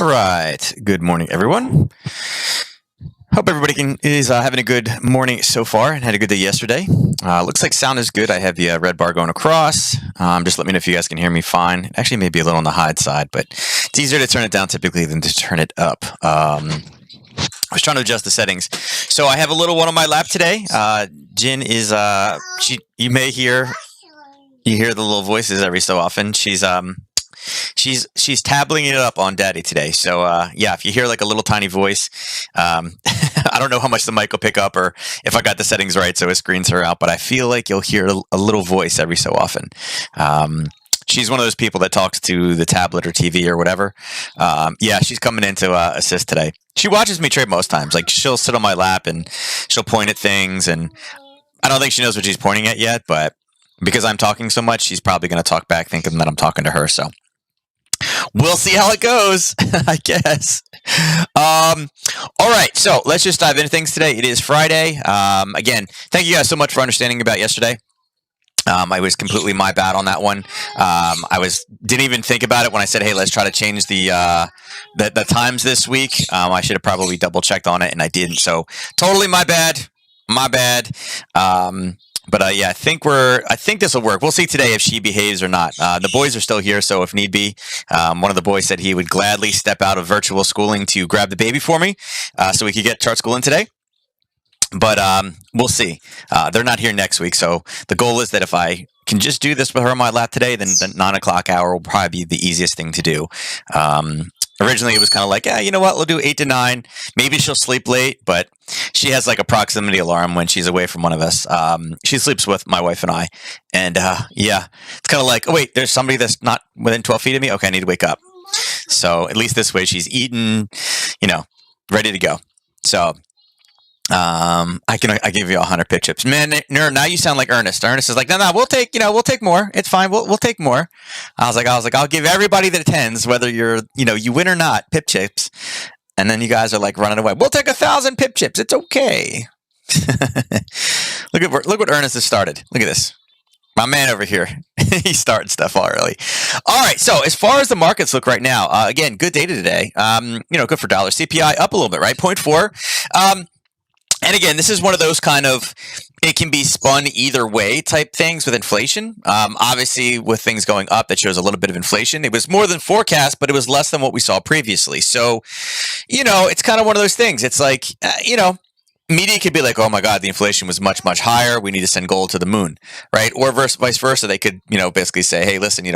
All right. Good morning, everyone. Hope everybody is having a good morning so far and had a good day yesterday. Looks like sound is good. I have the red bar going across. Just let me know if you guys can hear me fine. Actually, maybe a little on the high side, but it's easier to turn it down typically than to turn it up. I was trying to adjust the settings. So I have a little one on my lap today. Jin is, you may hear the little voices every so often. She's tabling it up on Daddy today. So yeah, if you hear like a little tiny voice, I don't know how much the mic will pick up or if I got the settings right so it screens her out, but I feel like you'll hear a little voice every so often. She's one of those people that talks to the tablet or TV or whatever. Yeah, she's coming in to assist today. She watches me trade most times. Like she'll sit on my lap and she'll point at things, and I don't think she knows what she's pointing at yet, but because I'm talking so much, she's probably going to talk back thinking that I'm talking to her. So we'll see how it goes, I guess. All right, so let's just dive into things today. It is Friday. Again, thank you guys so much for understanding about yesterday. I was completely my bad on that one. Didn't even think about it when I said, "Hey, let's try to change the times this week." I should have probably double checked on it, and I didn't. So totally my bad. My bad. But yeah, I think this will work. We'll see today if she behaves or not. The boys are still here, so if need be, one of the boys said he would gladly step out of virtual schooling to grab the baby for me, so we could get chart school in today. But we'll see. They're not here next week, so the goal is that if I can just do this with her on my lap today, then the 9 o'clock hour will probably be the easiest thing to do. Originally, it was kind of like, yeah, you know what? We'll do 8 to 9. Maybe she'll sleep late, but she has like a proximity alarm when she's away from one of us. She sleeps with my wife and I. And yeah, it's kind of like, oh, wait, there's somebody that's not within 12 feet of me. Okay, I need to wake up. So at least this way she's eaten, ready to go. So I give you 100 pit chips. Man, now you sound like Ernest. Ernest is like, no, we'll take more. It's fine. We'll take more. I was like, I'll give everybody that attends, whether you win or not, pip chips. And then you guys are like running away. We'll take 1,000 pip chips. It's okay. Look what Ernest has started. Look at this. My man over here, he's starting stuff already. All right, so as far as the markets look right now, again, good data today. Good for dollar. CPI up a little bit, right? 0.4. And again, this is one of those kind of, it can be spun either way type things with inflation. Obviously, with things going up, that shows a little bit of inflation. It was more than forecast, but it was less than what we saw previously. So, it's kind of one of those things. It's like, media could be like, oh my God, the inflation was much, much higher. We need to send gold to the moon, right? Or vice versa. They could, basically say, hey, listen,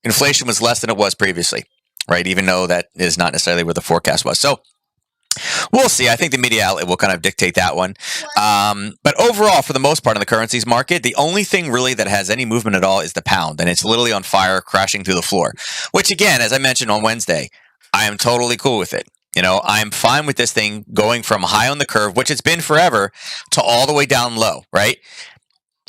inflation was less than it was previously, right? Even though that is not necessarily where the forecast was. So, we'll see. I think the media outlet will kind of dictate that one. But overall, for the most part in the currencies market, the only thing really that has any movement at all is the pound. And it's literally on fire, crashing through the floor. Which again, as I mentioned on Wednesday, I am totally cool with it. I'm fine with this thing going from high on the curve, which it's been forever, to all the way down low, right?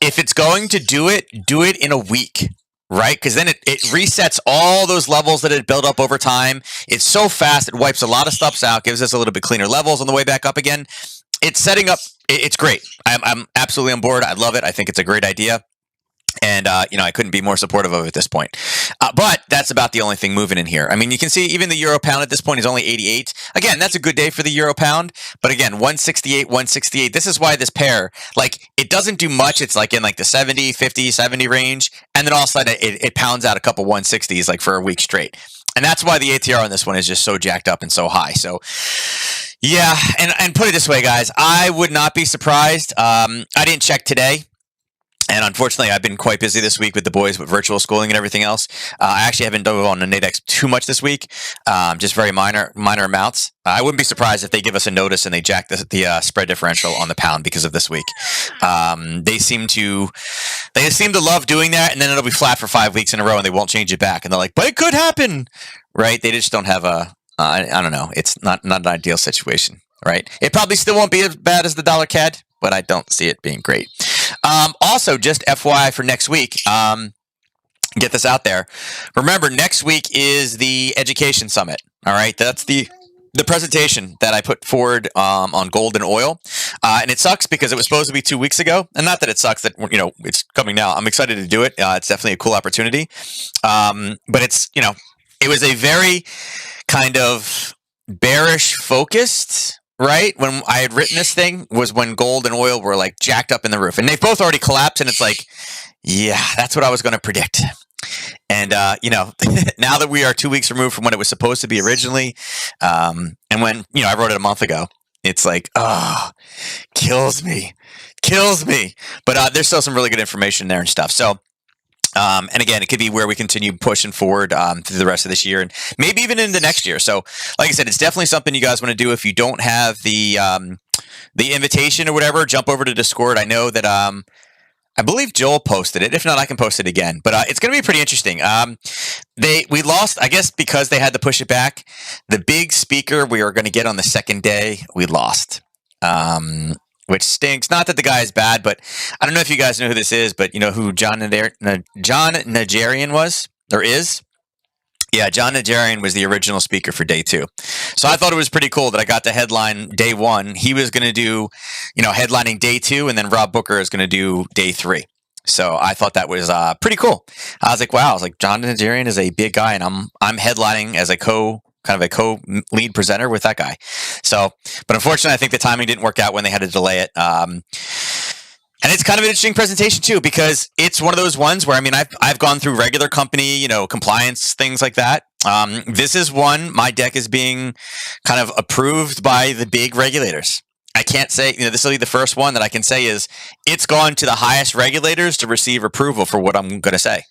If it's going to do it in a week. Right? Because then it resets all those levels that it built up over time. It's so fast, it wipes a lot of stuff out, gives us a little bit cleaner levels on the way back up again. It's setting up, it's great. I'm absolutely on board. I love it. I think it's a great idea. And, I couldn't be more supportive of it at this point. But that's about the only thing moving in here. I mean, you can see even the euro pound at this point is only 88. Again, that's a good day for the euro pound. But again, 168, 168. This is why this pair, it doesn't do much. It's like in the 70, 50, 70 range. And then all of a sudden it pounds out a couple 160s for a week straight. And that's why the ATR on this one is just so jacked up and so high. So yeah, and put it this way, guys, I would not be surprised. I didn't check today. And unfortunately, I've been quite busy this week with the boys with virtual schooling and everything else. I actually haven't done on the Nadex too much this week, just very minor amounts. I wouldn't be surprised if they give us a notice and they jack the spread differential on the pound because of this week. They seem to love doing that, and then it'll be flat for 5 weeks in a row, and they won't change it back. And they're like, "But it could happen," right? They just don't have I don't know. It's not an ideal situation, right? It probably still won't be as bad as the dollar CAD, but I don't see it being great. Also, just FYI for next week, get this out there. Remember, next week is the education summit. All right, that's the presentation that I put forward on gold and oil, and it sucks because it was supposed to be 2 weeks ago, and not that it sucks that it's coming now. I'm excited to do it. It's definitely a cool opportunity, but it's it was a very kind of bearish focused, right? When I had written this thing was when gold and oil were like jacked up in the roof, and they've both already collapsed. And it's like, yeah, that's what I was going to predict. And now that we are 2 weeks removed from when it was supposed to be originally, and when I wrote it a month ago, it's like, oh, kills me. But there's still some really good information there and stuff. So. And again, it could be where we continue pushing forward through the rest of this year and maybe even into next year. So, like I said, it's definitely something you guys want to do. If you don't have the invitation or whatever, jump over to Discord. I know that I believe Joel posted it. If not, I can post it again. But it's going to be pretty interesting. We lost, I guess, because they had to push it back. The big speaker we were going to get on the second day, we lost. Which stinks. Not that the guy is bad, but I don't know if you guys know who this is, but you know who John Najarian was or is? Yeah, John Najarian was the original speaker for day 2. So I thought it was pretty cool that I got to headline day 1. He was going to do, headlining day 2, and then Rob Booker is going to do day 3. So I thought that was pretty cool. I was like, wow. I was like, John Najarian is a big guy, and I'm headlining as a co-lead presenter with that guy. So, but unfortunately, I think the timing didn't work out when they had to delay it. And it's kind of an interesting presentation too, because it's one of those ones where, I've gone through regular company, compliance, things like that. This is one, my deck is being kind of approved by the big regulators. I can't say, this will be the first one that I can say is it's gone to the highest regulators to receive approval for what I'm going to say.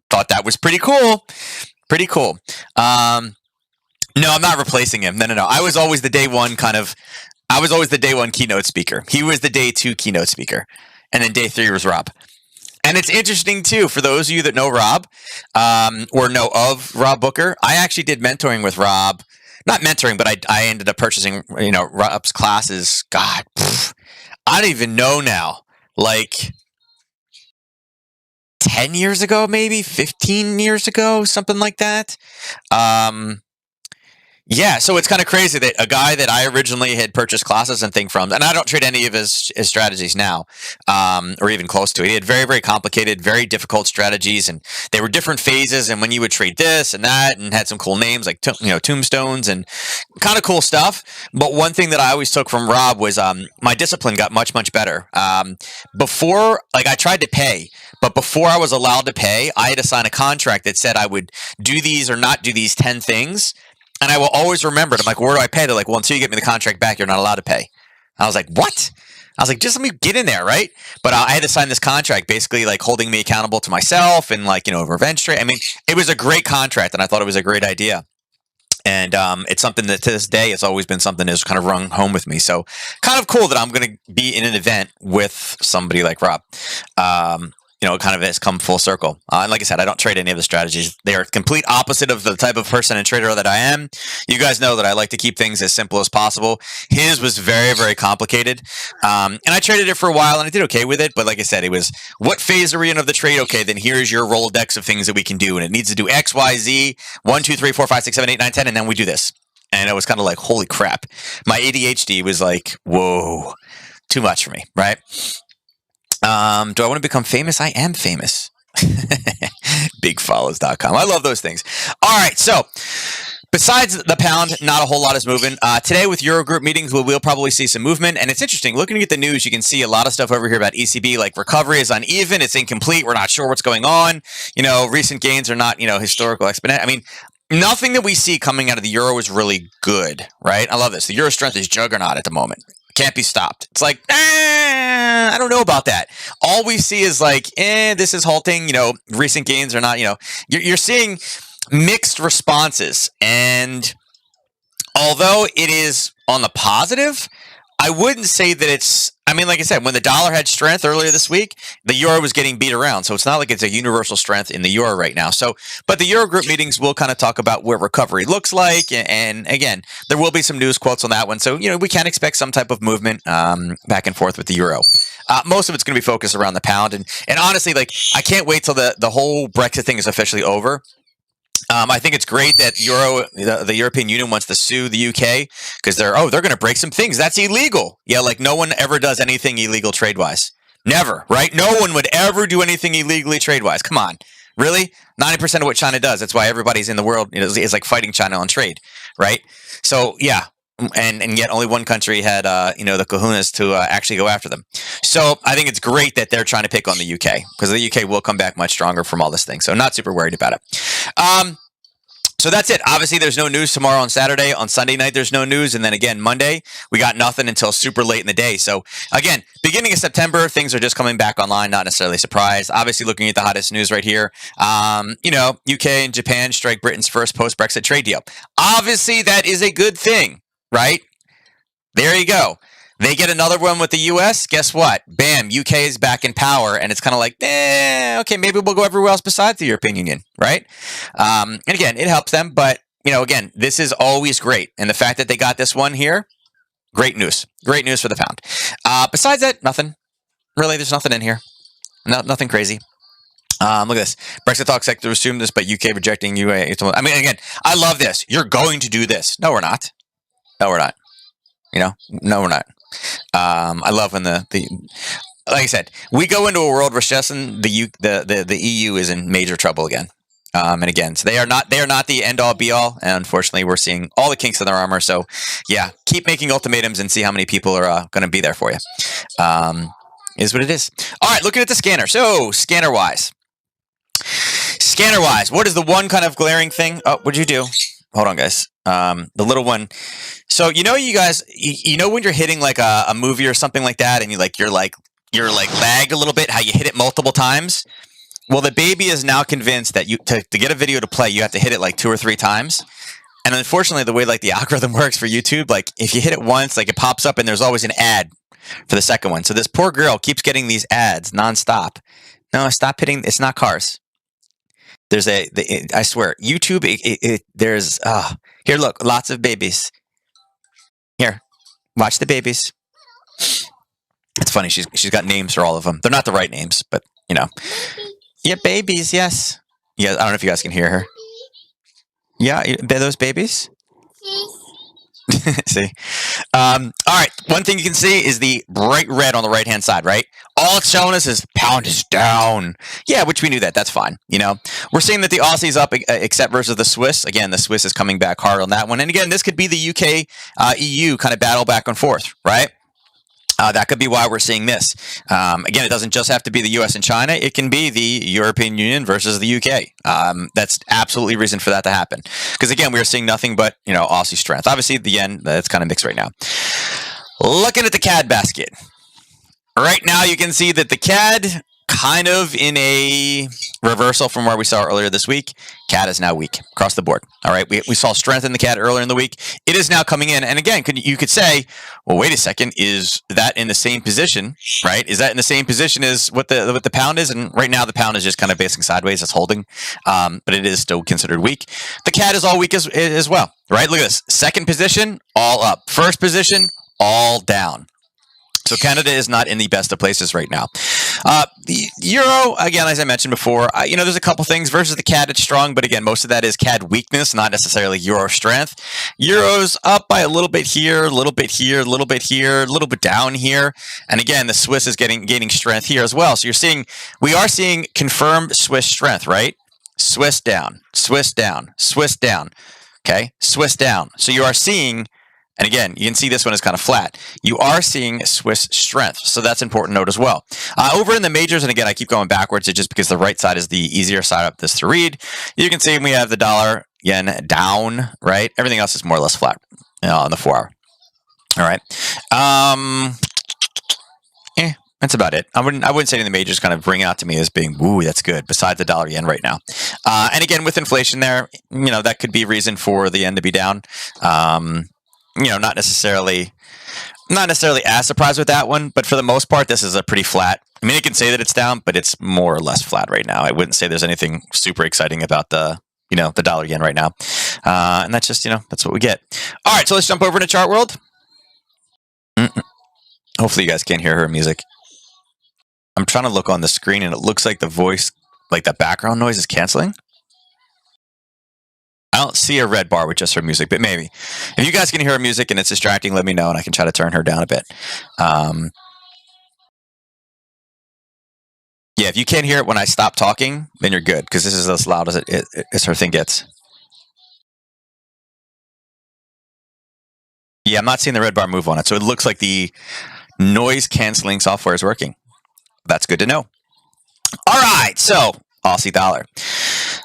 Thought that was pretty cool. Pretty cool. No, I'm not replacing him. No. I was always the day one keynote speaker. He was the day 2 keynote speaker. And then day 3 was Rob. And it's interesting too, for those of you that know Rob, or know of Rob Booker, I actually did mentoring with Rob. Not mentoring, but I ended up purchasing, Rob's classes. God, I don't even know now. Like 10 years ago, maybe 15 years ago, something like that. Yeah, so it's kind of crazy that a guy that I originally had purchased classes and things from, and I don't trade any of his strategies now, or even close to it. He had very, very complicated, very difficult strategies, and they were different phases. And when you would trade this and that, and had some cool names like tombstones and kind of cool stuff. But one thing that I always took from Rob was my discipline got much, much better. Before, I tried to pay, but before I was allowed to pay, I had to sign a contract that said I would do these or not do these 10 things. And I will always remember it. I'm like, where do I pay? They're like, well, until you get me the contract back, you're not allowed to pay. I was like, what? I was like, just let me get in there, right? But I had to sign this contract, basically holding me accountable to myself and revenge trade. It was a great contract, and I thought it was a great idea. And it's something that to this day, it's always been something that's kind of rung home with me. So kind of cool that I'm going to be in an event with somebody like Rob. It kind of has come full circle. And like I said, I don't trade any of the strategies. They are complete opposite of the type of person and trader that I am. You guys know that I like to keep things as simple as possible. His was very, very complicated. And I traded it for a while and I did okay with it. But like I said, it was, what phase are we in of the trade? Okay, then here's your Rolodex of things that we can do. And it needs to do X, Y, Z, 1, 2, 3, 4, 5, 6, 7, 8, 9, 10. And then we do this. And it was kind of like, holy crap. My ADHD was like, whoa, too much for me, right? Do I want to become famous? I am famous. Bigfollows.com. I love those things. All right. So besides the pound, not a whole lot is moving. Today with Eurogroup meetings, we'll probably see some movement. And it's interesting. Looking at the news, you can see a lot of stuff over here about ECB, like recovery is uneven. It's incomplete. We're not sure what's going on. Recent gains are not, historical exponent. Nothing that we see coming out of the Euro is really good, right? I love this. The Euro strength is juggernaut at the moment. Can't be stopped. It's like, I don't know about that. All we see is this is halting. Recent gains are not, you're seeing mixed responses. And although it is on the positive, I wouldn't say that it's, like I said, when the dollar had strength earlier this week, the euro was getting beat around. So it's not like it's a universal strength in the euro right now. So, but the Eurogroup meetings will kind of talk about where recovery looks like. And again, there will be some news quotes on that one. So, we can expect some type of movement back and forth with the euro. Most of it's going to be focused around the pound. And honestly, I can't wait till the whole Brexit thing is officially over. I think it's great that the European Union wants to sue the UK because they're going to break some things. That's illegal. Yeah, no one ever does anything illegal trade-wise. Never, right? No one would ever do anything illegally trade-wise. Come on, Really? 90% of what China does. That's why everybody's in the world is like fighting China on trade, right? So yeah, and yet only one country had the kahunas to actually go after them. So I think it's great that they're trying to pick on the UK because the UK will come back much stronger from all this thing. So not super worried about it. So that's it. Obviously, there's no news tomorrow on Saturday. On Sunday night, there's no news. And then again, Monday, we got nothing until super late in the day. So again, beginning of September, things are just coming back online, not necessarily surprised. Obviously, looking at the hottest news right here, UK and Japan strike Britain's first post-Brexit trade deal. Obviously, that is a good thing, right? There you go. They get another one with the U.S. Guess what? Bam, UK is back in power, and it's kind of like, okay, maybe we'll go everywhere else besides the European Union, right? And again, it helps them, but again, this is always great, and the fact that they got this one here, great news for the pound. Besides that, nothing really. There's nothing in here, nothing crazy. Look at this. Brexit talks sector assumed this, but UK rejecting UA. I mean, again, I love this. You're going to do this. No, we're not. No, we're not. No, we're not. I love when the like I said, we go into a world where the EU is in major trouble again. And again, so they are not the end all be all. And unfortunately, we're seeing all the kinks in their armor. So yeah, keep making ultimatums and see how many people are going to be there for you. Is what it is. All right, looking at the scanner. So scanner wise, what is the one kind of glaring thing? Oh, what'd you do? Hold on, guys. The little one. So you guys, when you're hitting like a movie or something like that, and you're lagged a little bit, how you hit it multiple times. Well, the baby is now convinced that to get a video to play, you have to hit it like 2 or 3 times. And unfortunately, the way like the algorithm works for YouTube, like if you hit it once, like it pops up and there's always an ad for the second one. So this poor girl keeps getting these ads nonstop. No, stop hitting. It's not cars. There's I swear, YouTube. There's here. Look, lots of babies. Here, watch the babies. It's funny. She's got names for all of them. They're not the right names, but yeah, babies. Yes. Yeah. I don't know if you guys can hear her. Yeah, they're those babies. See. All right. One thing you can see is the bright red on the right-hand side, right? All it's showing us is pound is down. Yeah, which we knew that. That's fine. We're seeing that the Aussie's up except versus the Swiss. Again, the Swiss is coming back hard on that one. And again, this could be the UK, EU kind of battle back and forth, right? That could be why we're seeing this. Again, it doesn't just have to be the U.S. and China. It can be the European Union versus the U.K. That's absolutely reason for that to happen. Because again, we are seeing nothing but Aussie strength. Obviously, the yen, that's kind of mixed right now. Looking at the CAD basket. Right now, you can see that the CAD kind of in a reversal from where we saw earlier this week. CAD is now weak across the board. All right, we saw strength in the CAD earlier in the week. It is now coming in, and again, you could say, well, wait a second, is that in the same position? Right? Is that in the same position as what the pound is? And right now, the pound is just kind of basing sideways. It's holding, but it is still considered weak. The CAD is all weak as well. Right? Look at this. Second position, all up. First position, all down. So Canada is not in the best of places right now. The euro, again, as I mentioned before, there's a couple things versus the CAD. It's strong, but again, most of that is CAD weakness, not necessarily euro strength. Euro's up by a little bit here, a little bit here, a little bit here, a little bit down here, and again, the Swiss is gaining strength here as well. So we are seeing confirmed Swiss strength, right? Swiss down, Swiss down, Swiss down. Okay, Swiss down. So you are seeing. And again, you can see this one is kind of flat. You are seeing Swiss strength, so that's important to note as well. Over in the majors, and again, I keep going backwards, it's just because the right side is the easier side of this to read. You can see we have the dollar yen down, right? Everything else is more or less flat on the 4 hour. All right. That's about it. I wouldn't say any of the majors kind of bring out to me as being, ooh, that's good, besides the dollar yen right now. And again, with inflation there, that could be reason for the yen to be down. Not necessarily as surprised with that one, but for the most part, this is a pretty flat. I mean, you can say that it's down, but it's more or less flat right now. I wouldn't say there's anything super exciting about the dollar yen right now. And that's just, that's what we get. All right, so let's jump over to chart world. Hopefully you guys can't hear her music. I'm trying to look on the screen and it looks like the voice, like the background noise is canceling. I don't see a red bar with just her music, but maybe. If you guys can hear her music and it's distracting, let me know and I can try to turn her down a bit. Yeah, if you can't hear it when I stop talking, then you're good, because this is as loud as as her thing gets. Yeah, I'm not seeing the red bar move on it, so it looks like the noise canceling software is working. That's good to know. All right, so Aussie dollar.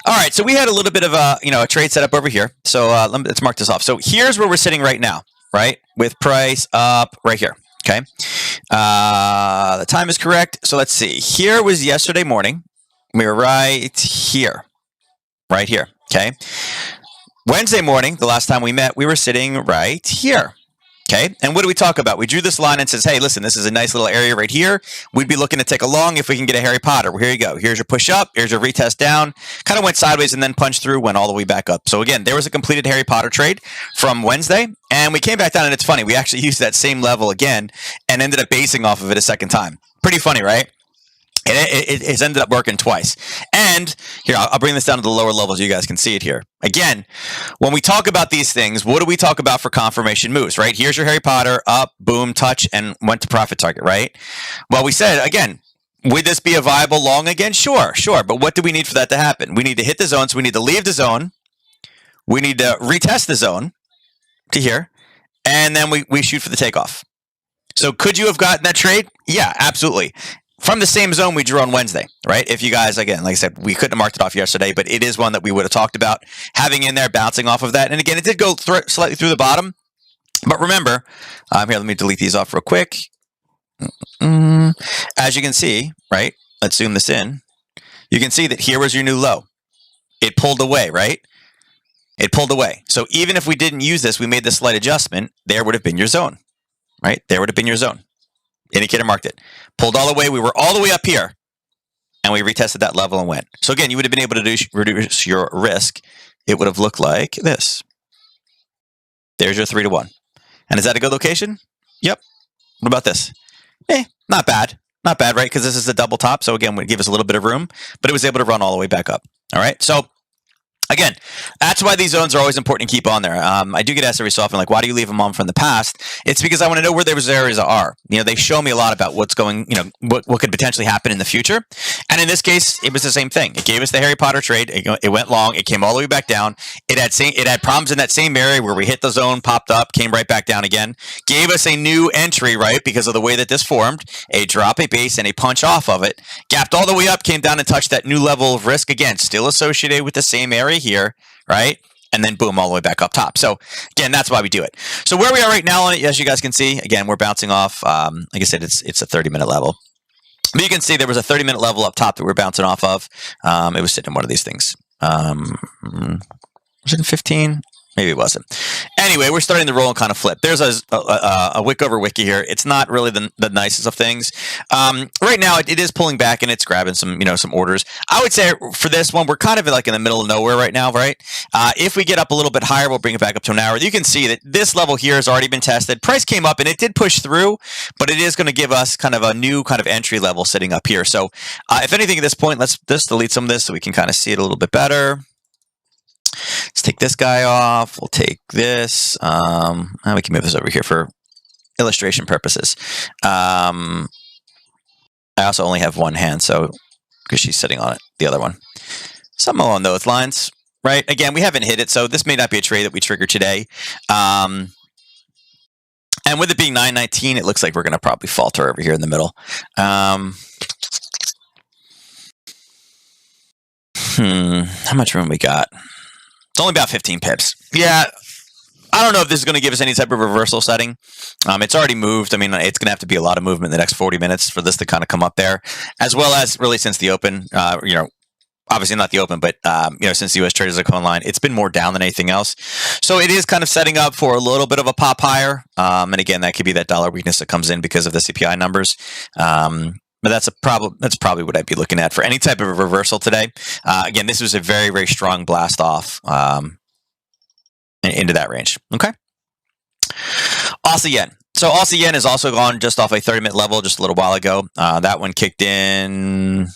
All right, so we had a little bit of a trade setup over here. So let's mark this off. So here's where we're sitting right now, right, with price up right here. Okay, the time is correct. So let's see. Here was yesterday morning. We were right here. Okay. Wednesday morning, the last time we met, we were sitting right here. Okay. And what do we talk about? We drew this line and says, hey, listen, this is a nice little area right here. We'd be looking to take a long if we can get a Harry Potter. Well, here you go. Here's your push up. Here's your retest down. Kind of went sideways and then punched through, went all the way back up. So again, there was a completed Harry Potter trade from Wednesday. And we came back down, and it's funny. We actually used that same level again and ended up basing off of it a second time. Pretty funny, right? It's ended up working twice. And here, I'll bring this down to the lower levels. You guys can see it here. Again, when we talk about these things, what do we talk about for confirmation moves, right? Here's your Harry Potter, up, boom, touch, and went to profit target, right? Well, we said, again, would this be a viable long again? Sure. But what do we need for that to happen? We need to hit the zone, so we need to leave the zone. We need to retest the zone to here, and then we shoot for the takeoff. So could you have gotten that trade? Yeah, absolutely. From the same zone we drew on Wednesday, right? If you guys, again, like I said, we couldn't have marked it off yesterday, but it is one that we would have talked about having in there, bouncing off of that. And again, it did go slightly through the bottom. But remember, here, let me delete these off real quick. As you can see, right? Let's zoom this in. You can see that here was your new low. It pulled away, right? It pulled away. So even if we didn't use this, we made this slight adjustment, there would have been your zone, right? There would have been your zone. Indicator marked it. Pulled all the way. We were all the way up here. And we retested that level and went. So again, you would have been able to reduce your risk. It would have looked like this. There's your 3-to-1. And is that a good location? Yep. What about this? Not bad. Not bad, right? Because this is a double top. So again, would give us a little bit of room. But it was able to run all the way back up. All right. So again, that's why these zones are always important to keep on there. I do get asked every so often, like, why do you leave them on from the past? It's because I want to know where those areas are. They show me a lot about what's going, what could potentially happen in the future. And in this case, it was the same thing. It gave us the Harry Potter trade. It went long. It came all the way back down. It had problems in that same area where we hit the zone, popped up, came right back down again. Gave us a new entry, right? Because of the way that this formed, a drop, a base, and a punch off of it. Gapped all the way up, came down and touched that new level of risk again, still associated with the same area here, right? And then boom, all the way back up top. So again, that's why we do it. So where we are right now on it, as you guys can see, again, we're bouncing off. Like I said, it's a 30-minute level. But you can see there was a 30-minute level up top that we're bouncing off of. It was sitting in one of these things. Was it in 15? Maybe it wasn't. Anyway, we're starting to roll and kind of flip. There's a wick over wiki here. It's not really the nicest of things. Right now, it is pulling back and it's grabbing some orders. I would say for this one, we're kind of like in the middle of nowhere right now, right? If we get up a little bit higher, we'll bring it back up to an hour. You can see that this level here has already been tested. Price came up and it did push through, but it is going to give us kind of a new kind of entry level sitting up here. So if anything at this point, let's just delete some of this so we can kind of see it a little bit better. Let's take this guy off. We'll take this. We can move this over here for illustration purposes. I also only have one hand, so because she's sitting on it, the other one. Something along those lines, right? Again, we haven't hit it, so this may not be a trade that we trigger today. And with it being 9:19, it looks like we're going to probably falter over here in the middle. How much room we got? It's only about 15 pips. Yeah, I don't know if this is going to give us any type of reversal setting. It's already moved. I mean, it's going to have to be a lot of movement in the next 40 minutes for this to kind of come up there, as well as really since the open, obviously not the open, but since the U.S. traders are coming online, it's been more down than anything else. So it is kind of setting up for a little bit of a pop higher. And again, that could be that dollar weakness that comes in because of the CPI numbers. But that's probably what I'd be looking at for any type of a reversal today. Again, this was a very, very strong blast off into that range. Okay. Aussie yen. So Aussie yen has also gone just off a 30-minute level just a little while ago. That one kicked in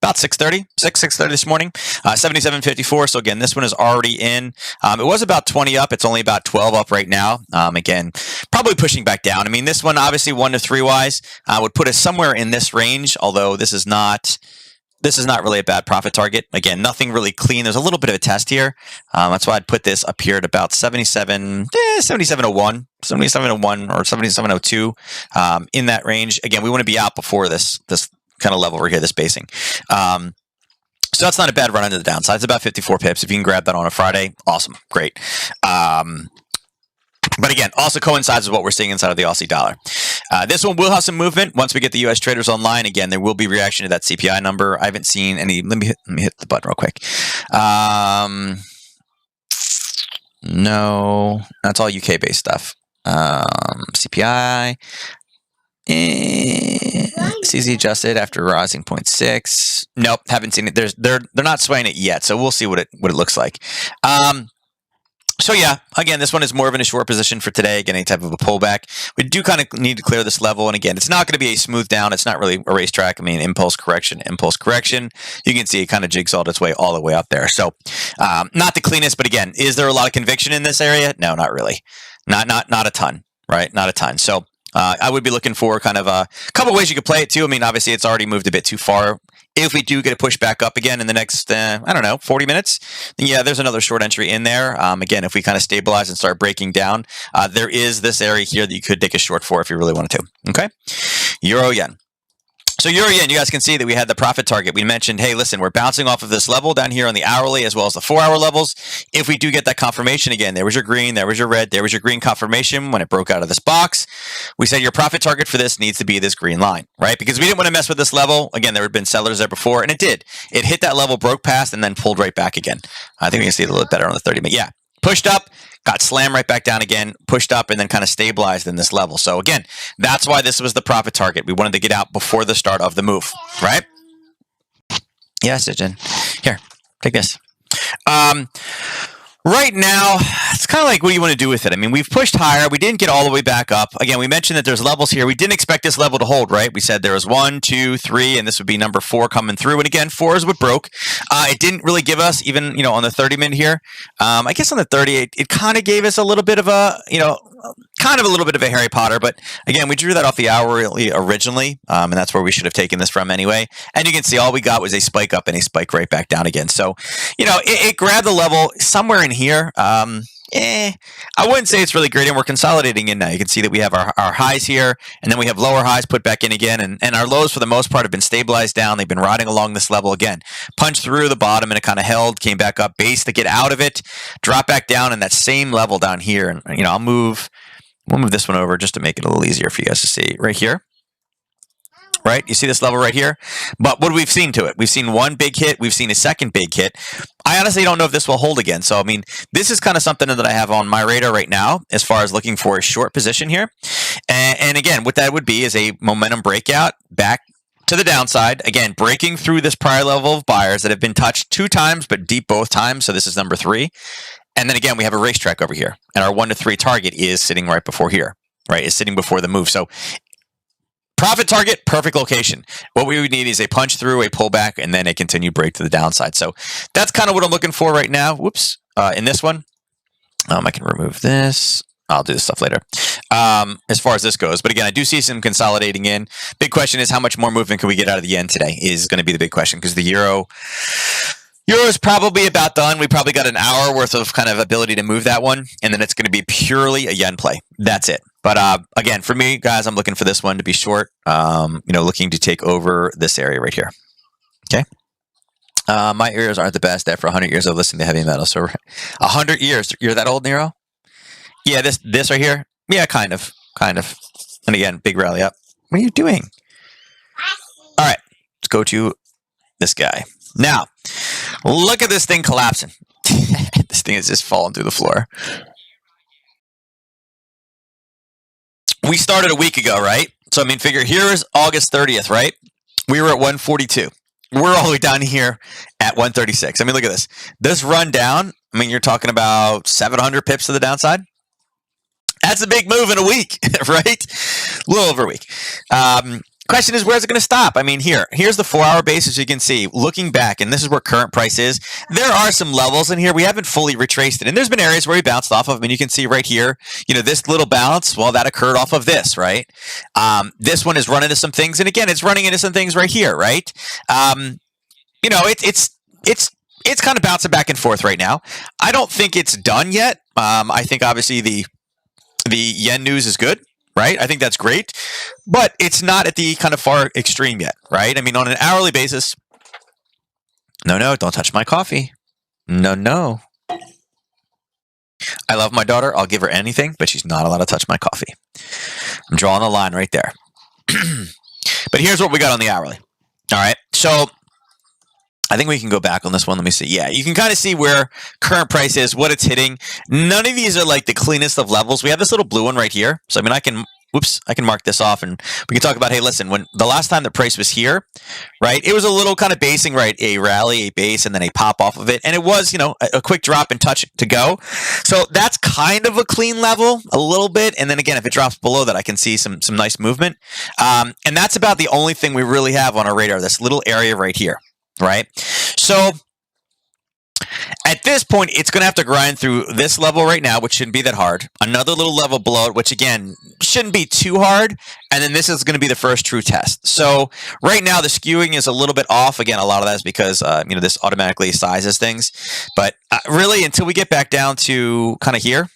about 6:30 this morning. 77.54. So again, this one is already in. It was about 20 up. It's only about 12 up right now. Again, probably pushing back down. I mean, this one obviously 1 to 3 wise would put us somewhere in this range. Although this is not really a bad profit target. Again, nothing really clean. There's a little bit of a test here. That's why I'd put this up here at about 77.01, 77.01 or 77.02 in that range. Again, we want to be out before this kind of level right here, this basing. So that's not a bad run into the downside. It's about 54 pips. If you can grab that on a Friday, awesome, great. But again, also coincides with what we're seeing inside of the Aussie dollar. This one will have some movement once we get the U.S. traders online. Again, there will be reaction to that CPI number. I haven't seen any. Let me hit the button real quick. No, that's all UK-based stuff. CPI. CZ adjusted after rising 0.6. Nope, haven't seen it. They're not swaying it yet, so we'll see what it looks like. So yeah, again, this one is more of in a short position for today. Again, any type of a pullback. We do kind of need to clear this level. And again, it's not going to be a smooth down. It's not really a racetrack. I mean, impulse correction. You can see it kind of jigsawed its way all the way up there. So not the cleanest, but again, is there a lot of conviction in this area? No, not really. Not a ton, right? Not a ton. So I would be looking for kind of a couple ways you could play it too. I mean, obviously it's already moved a bit too far. If we do get a push back up again in the next, 40 minutes, then yeah, there's another short entry in there. Again, if we kind of stabilize and start breaking down, there is this area here that you could take a short for if you really wanted to. Okay, Euro Yen. So Euro Yen, you guys can see that we had the profit target. We mentioned, hey, listen, we're bouncing off of this level down here on the hourly as well as the 4-hour levels. If we do get that confirmation again, there was your green, there was your red, there was your green confirmation when it broke out of this box. We said your profit target for this needs to be this green line, right? Because we didn't want to mess with this level. Again, there had been sellers there before, and it did. It hit that level, broke past, and then pulled right back again. I think we can see it a little bit better on the 30-minute. Yeah, pushed up, got slammed right back down again, pushed up, and then kind of stabilized in this level. So again, that's why this was the profit target. We wanted to get out before the start of the move, right? Yes, Jen. Here, take this. Right now, it's kind of like, what do you want to do with it? I mean, we've pushed higher. We didn't get all the way back up. Again, we mentioned that there's levels here. We didn't expect this level to hold, right? We said there was 1, 2, 3, and this would be number 4 coming through. And again, 4 is what broke. It didn't really give us, even, on the 30-minute here. I guess on the 30, it kind of gave us a little bit of a, kind of a little bit of a Harry Potter. But again, we drew that off the hourly originally, and that's where we should have taken this from anyway. And you can see all we got was a spike up and a spike right back down again. So, it grabbed the level somewhere in here. I wouldn't say it's really great, and we're consolidating in now. You can see that we have our highs here, and then we have lower highs put back in again, and our lows for the most part have been stabilized down. They've been riding along this level again. Punched through the bottom, and it kind of held, came back up, base to get out of it, drop back down in that same level down here. And we'll move this one over just to make it a little easier for you guys to see right here. Right? You see this level right here? But what we've seen to it? We've seen one big hit. We've seen a second big hit. I honestly don't know if this will hold again. So, I mean, this is kind of something that I have on my radar right now as far as looking for a short position here. And again, what that would be is a momentum breakout back to the downside. Again, breaking through this prior level of buyers that have been touched 2 times, but deep both times. So this is number 3. And then again, we have a racetrack over here. And our 1 to 3 target is sitting right before here, right? Is sitting before the move. So profit target, perfect location. What we would need is a punch through, a pullback, and then a continued break to the downside. So that's kind of what I'm looking for right now. Whoops. In this one, I can remove this. I'll do this stuff later. As far as this goes. But again, I do see some consolidating in. Big question is, how much more movement can we get out of the yen today is going to be the big question, because the euro is probably about done. We probably got an hour worth of kind of ability to move that one, and then it's going to be purely a yen play. That's it. But again, for me, guys, I'm looking for this one to be short. Looking to take over this area right here. Okay. My ears aren't the best. After 100 years of listening to heavy metal, so 100 years. You're that old, Nero? Yeah. This right here. Yeah, kind of. And again, big rally up. What are you doing? All right. Let's go to this guy now. Look at this thing collapsing. This thing is just falling through the floor. We started a week ago, right? So, I mean, figure here is August 30th, right? We were at 142. We're all the way down here at 136. I mean, look at this. This run down, I mean, you're talking about 700 pips to the downside. That's a big move in a week, right? A little over a week. question is, where's it going to stop? I mean, here's the 4-hour basis. You can see, looking back, and this is where current price is. There are some levels in here. We haven't fully retraced it, and there's been areas where we bounced off of. I mean, you can see right here, this little bounce. Well, that occurred off of this, right? This one is running into some things, and again, it's running into some things right here, right? It's kind of bouncing back and forth right now. I don't think it's done yet. I think obviously the yen news is good. Right? I think that's great, but it's not at the kind of far extreme yet, right? I mean, on an hourly basis, no, don't touch my coffee. No. I love my daughter. I'll give her anything, but she's not allowed to touch my coffee. I'm drawing a line right there. But here's what we got on the hourly. All right. So I think we can go back on this one. Let me see. Yeah, you can kind of see where current price is, what it's hitting. None of these are like the cleanest of levels. We have this little blue one right here. So, I mean, I can mark this off, and we can talk about, hey, listen, when the last time the price was here, right, it was a little kind of basing, right, a rally, a base, and then a pop off of it. And it was, a quick drop and touch to go. So that's kind of a clean level, a little bit. And then again, if it drops below that, I can see some nice movement. And that's about the only thing we really have on our radar, this little area right here. Right? So at this point, it's going to have to grind through this level right now, which shouldn't be that hard. Another little level below it, which again, shouldn't be too hard. And then this is going to be the first true test. So right now, the skewing is a little bit off. Again, a lot of that is because, this automatically sizes things. But really, until we get back down to kind of here,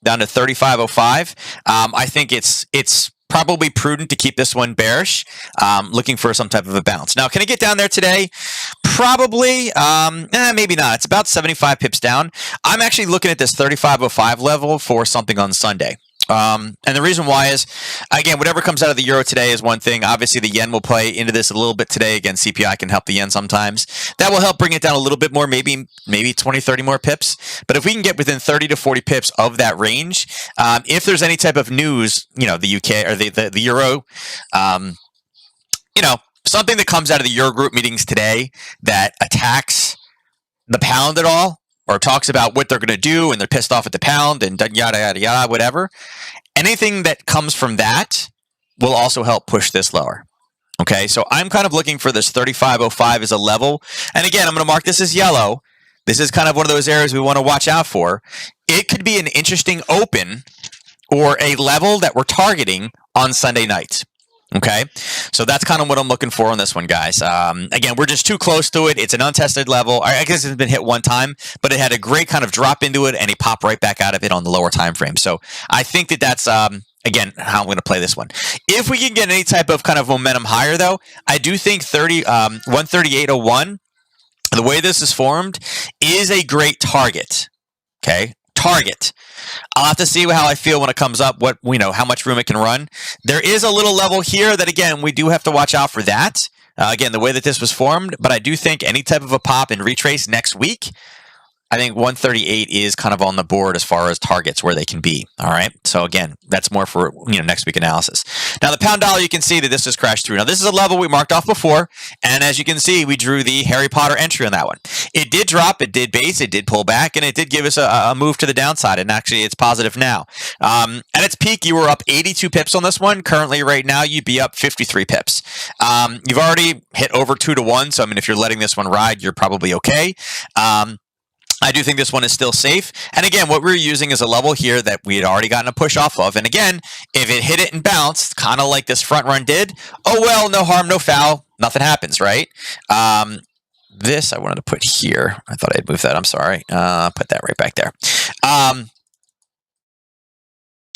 down to 35.05, I think it's probably prudent to keep this one bearish, looking for some type of a bounce. Now, can it get down there today? Probably, maybe not. It's about 75 pips down. I'm actually looking at this 35.05 level for something on Sunday. And the reason why is, again, whatever comes out of the euro today is one thing. Obviously, the yen will play into this a little bit today. Again, CPI can help the yen sometimes. That will help bring it down a little bit more, maybe 20, 30 more pips. But if we can get within 30 to 40 pips of that range, if there's any type of news, the UK or the euro, something that comes out of the Eurogroup meetings today that attacks the pound at all, or talks about what they're going to do and they're pissed off at the pound and yada, yada, yada, whatever. Anything that comes from that will also help push this lower. Okay, so I'm kind of looking for this 35.05 as a level. And again, I'm going to mark this as yellow. This is kind of one of those areas we want to watch out for. It could be an interesting open or a level that we're targeting on Sunday night. Okay, so that's kind of what I'm looking for on this one, guys. Again, we're just too close to it. It's an untested level. I guess it's been hit one time, but it had a great kind of drop into it, and he popped right back out of it on the lower time frame. So I think that's again how I'm going to play this one. If we can get any type of kind of momentum higher, though, I do think 138.01, the way this is formed, is a great target. Okay, target. I'll have to see how I feel when it comes up, how much room it can run. There is a little level here that, again, we do have to watch out for that. Again, the way that this was formed, but I do think any type of a pop and retrace next week, I think 138 is kind of on the board as far as targets where they can be. All right. So again, that's more for next week analysis. Now the pound dollar, you can see that this has crashed through. Now this is a level we marked off before, and as you can see, we drew the Harry Potter entry on that one. It did drop, it did base, it did pull back, and it did give us a move to the downside. And actually, it's positive now. At its peak, you were up 82 pips on this one. Currently, right now, you'd be up 53 pips. You've already hit over 2 to 1. So I mean, if you're letting this one ride, you're probably okay. I do think this one is still safe. And again, what we're using is a level here that we had already gotten a push off of. And again, if it hit it and bounced, kind of like this front run did, oh well, no harm, no foul, nothing happens, right? This I wanted to put here. I thought I'd move that. I'm sorry. Put that right back there.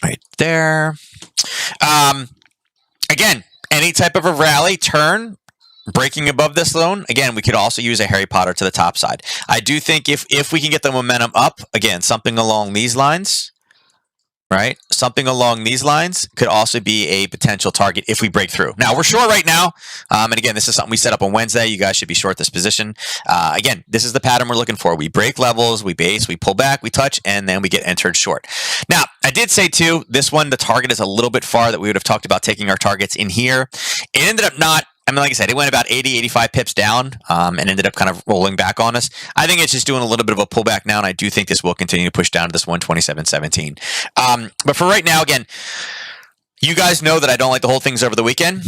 Right there. Again, any type of a rally turn, breaking above this zone, again, we could also use a Harry Potter to the top side. I do think if we can get the momentum up, again, something along these lines, right? Something along these lines could also be a potential target if we break through. Now, we're short right now. And again, this is something we set up on Wednesday. You guys should be short this position. Again, this is the pattern we're looking for. We break levels, we base, we pull back, we touch, and then we get entered short. Now, I did say, too, this one, the target is a little bit far that we would have talked about taking our targets in here. It ended up not. I mean, like I said, it went about 80, 85 pips down and ended up kind of rolling back on us. I think it's just doing a little bit of a pullback now, and I do think this will continue to push down to this 127.17. But for right now, again, You guys know that I don't like to hold things over the weekend.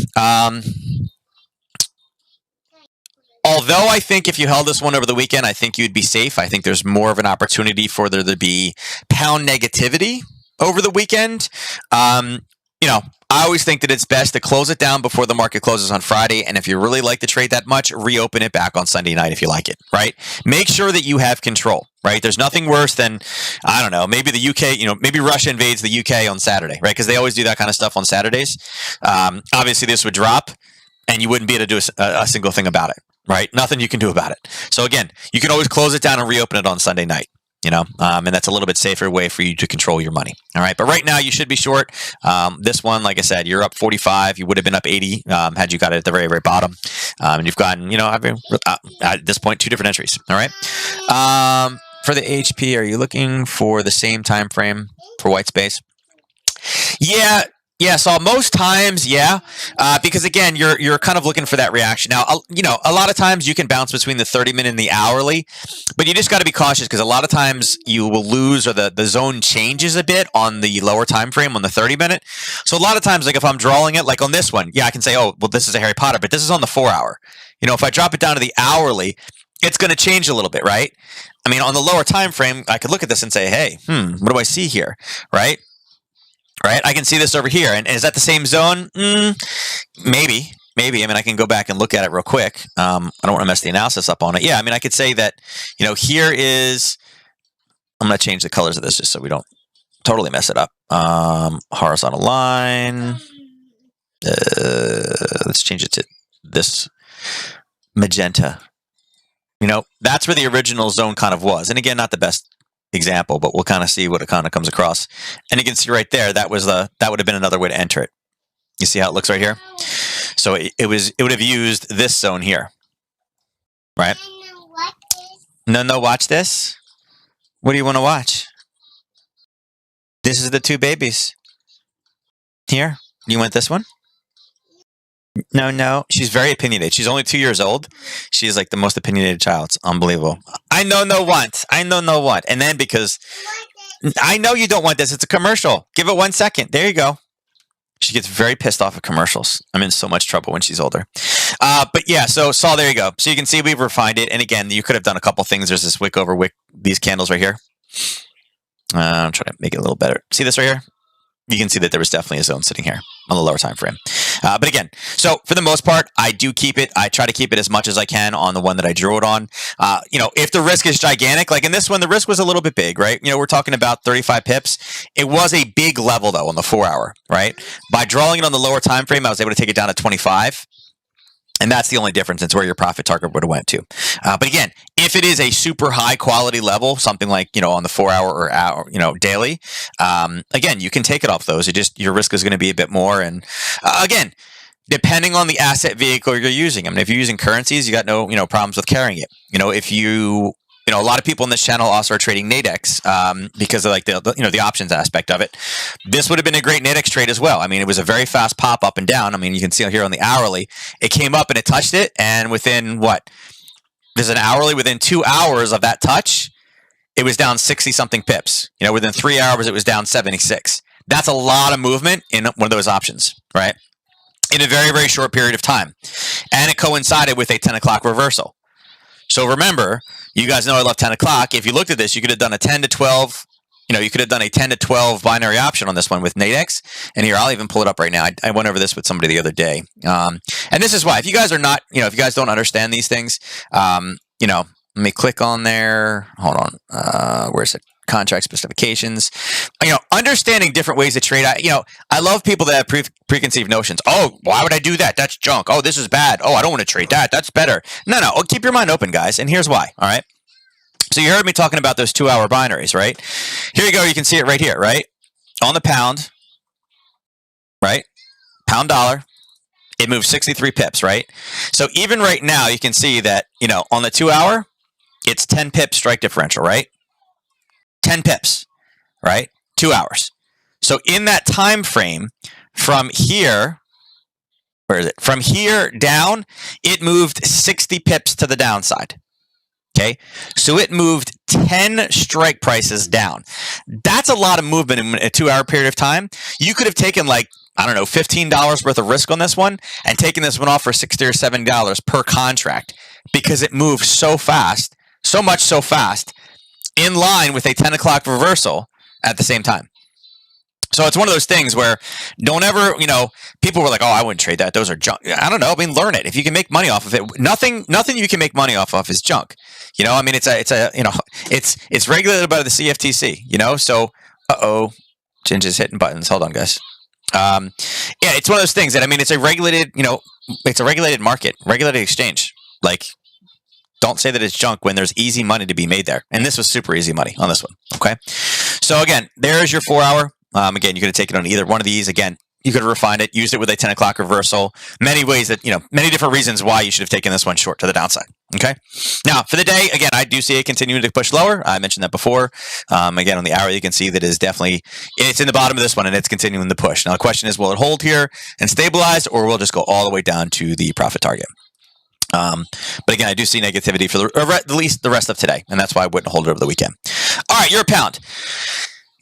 Although I think if you held this one over the weekend, I think you'd be safe. I think there's more of an opportunity for there to be pound negativity over the weekend. You know, I always think that it's best to close it down before the market closes on Friday. And if you really like to trade that much, reopen it back on Sunday night if you like it, right? Make sure that you have control, right? There's nothing worse than, I don't know, maybe the UK, maybe Russia invades the UK on Saturday, right? Because they always do that kind of stuff on Saturdays. Obviously, this would drop and you wouldn't be able to do a single thing about it, right? Nothing you can do about it. So again, you can always close it down and reopen it on Sunday night. And that's a little bit safer way for you to control your money. All right. But right now you should be short. This one, like I said, you're up 45. You would have been up 80 had you got it at the very, very bottom. And you've gotten, at this point, 2 different entries. All right. For the HP, are you looking for the same time frame for white space? Yeah. Yeah, so most times, because again, you're kind of looking for that reaction. Now, a lot of times you can bounce between the 30-minute and the hourly, but you just got to be cautious because a lot of times you will lose or the zone changes a bit on the lower time frame on the 30-minute. So a lot of times, like if I'm drawing it, like on this one, I can say, oh, well, this is a Harry Potter, but this is on the 4-hour. If I drop it down to the hourly, it's going to change a little bit, right? I mean, on the lower time frame, I could look at this and say, hey, what do I see here, right? Right, I can see this over here, and is that the same zone? Maybe. I mean, I can go back and look at it real quick. I don't want to mess the analysis up on it. Yeah, I mean, I could say that, here is. I'm going to change the colors of this just so we don't totally mess it up. Horizontal line. Let's change it to this magenta. That's where the original zone kind of was, and again, not the best example, but we'll kind of see what it kind of comes across. And you can see right there, that would have been another way to enter it. You see how it looks right here? So it would have used this zone here, right? No, watch this. What do you want to watch? This is the 2 babies. Here, you want this one? No. She's very opinionated. She's only 2 years old. She's like the most opinionated child. It's unbelievable. I know no want. And then because I know you don't want this. It's a commercial. Give it 1 second. There you go. She gets very pissed off at commercials. I'm in so much trouble when she's older. But yeah, so Saul, there you go. So you can see we've refined it. And again, you could have done a couple things. There's this wick over wick, these candles right here. I'm trying to make it a little better. See this right here? You can see that there was definitely a zone sitting here on the lower time frame. But again, so for the most part, I do keep it. I try to keep it as much as I can on the one that I drew it on. If the risk is gigantic, like in this one, the risk was a little bit big, right? We're talking about 35 pips. It was a big level though on the 4-hour, right? By drawing it on the lower time frame, I was able to take it down to 25. And that's the only difference. It's where your profit target would have went to. But again, if it is a super high quality level, something like, on the 4-hour or hour, daily, again, you can take it off those. Your risk is going to be a bit more. And again, depending on the asset vehicle you're using. I mean, if you're using currencies, you got no, problems with carrying it. If you, a lot of people in this channel also are trading Nadex because of like the options aspect of it. This would have been a great Nadex trade as well. I mean, it was a very fast pop up and down. I mean, you can see here on the hourly, it came up and it touched it, and within there's an hourly within 2 hours of that touch, it was down 60 something pips. Within 3 hours, it was down 76. That's a lot of movement in one of those options, right? In a very, very short period of time, and it coincided with a 10 o'clock reversal. So remember, you guys know I love 10 o'clock. If you looked at this, you could have done a 10 to 12. You could have done a 10 to 12 binary option on this one with Nadex. And here, I'll even pull it up right now. I went over this with somebody the other day. And this is why, if you guys are not, if you guys don't understand these things, let me click on there. Hold on. Where's it? Contract specifications. Understanding different ways to trade. I love people that have preconceived notions. Oh, why would I do that? That's junk. Oh, this is bad. Oh, I don't want to trade that. That's better. No. Keep your mind open, guys. And here's why. All right. So you heard me talking about those 2-hour binaries, right? Here you go. You can see it right here, right? On the pound, right? Pound dollar. It moves 63 pips, right? So even right now, you can see that, on the 2-hour, it's 10 pips strike differential, right? 10 pips, right? 2 hours. So in that time frame, from here, where is it? From here down, it moved 60 pips to the downside. Okay, so it moved 10 strike prices down. That's a lot of movement in a 2-hour period of time. You could have taken like I don't know, $15 worth of risk on this one and taking this one off for $60 or $70 per contract because it moves so fast, so much so fast, in line with a 10 o'clock reversal at the same time. So it's one of those things where don't ever, people were like, oh, I wouldn't trade that. Those are junk. I don't know. I mean, learn it. If you can make money off of it, nothing you can make money off of is junk. It's regulated by the CFTC, so, Ginger's hitting buttons. Hold on, guys. It's one of those things that, it's a regulated, it's a regulated market, regulated exchange. Like, don't say that it's junk when there's easy money to be made there. And this was super easy money on this one. Okay. So again, there's your 4 hour. Again, you could have taken on either one of these. Again, you could have refined it, used it with a 10 o'clock reversal. Many ways that, many different reasons why you should have taken this one short to the downside. Okay. Now, for the day, again, I do see it continuing to push lower. I mentioned that before. Again, on the hour, you can see that it's in the bottom of this one and it's continuing to push. Now, the question is, will it hold here and stabilize, or will it just go all the way down to the profit target? But again, I do see negativity for at least the rest of today, and that's why I wouldn't hold it over the weekend. All right, Euro pound.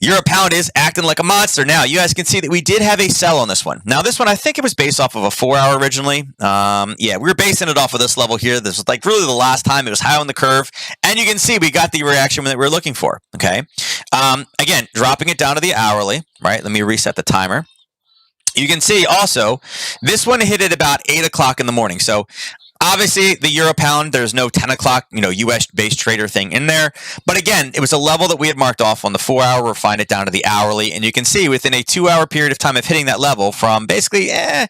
Euro pound is acting like a monster. Now, you guys can see that we did have a sell on this one. Now, this one, I think it was based off of a 4 hour originally. We were basing it off of this level here. This was like really the last time it was high on the curve. And you can see we got the reaction that we were looking for. Okay. Again, dropping it down to the hourly, right? Let me reset the timer. You can see also this one hit at about 8 o'clock in the morning. So obviously, the Euro pound, there's no 10 o'clock, US-based trader thing in there. But again, it was a level that we had marked off on the 4 hour. We'll find it down to the hourly. And you can see within a 2 hour period of time of hitting that level from basically, it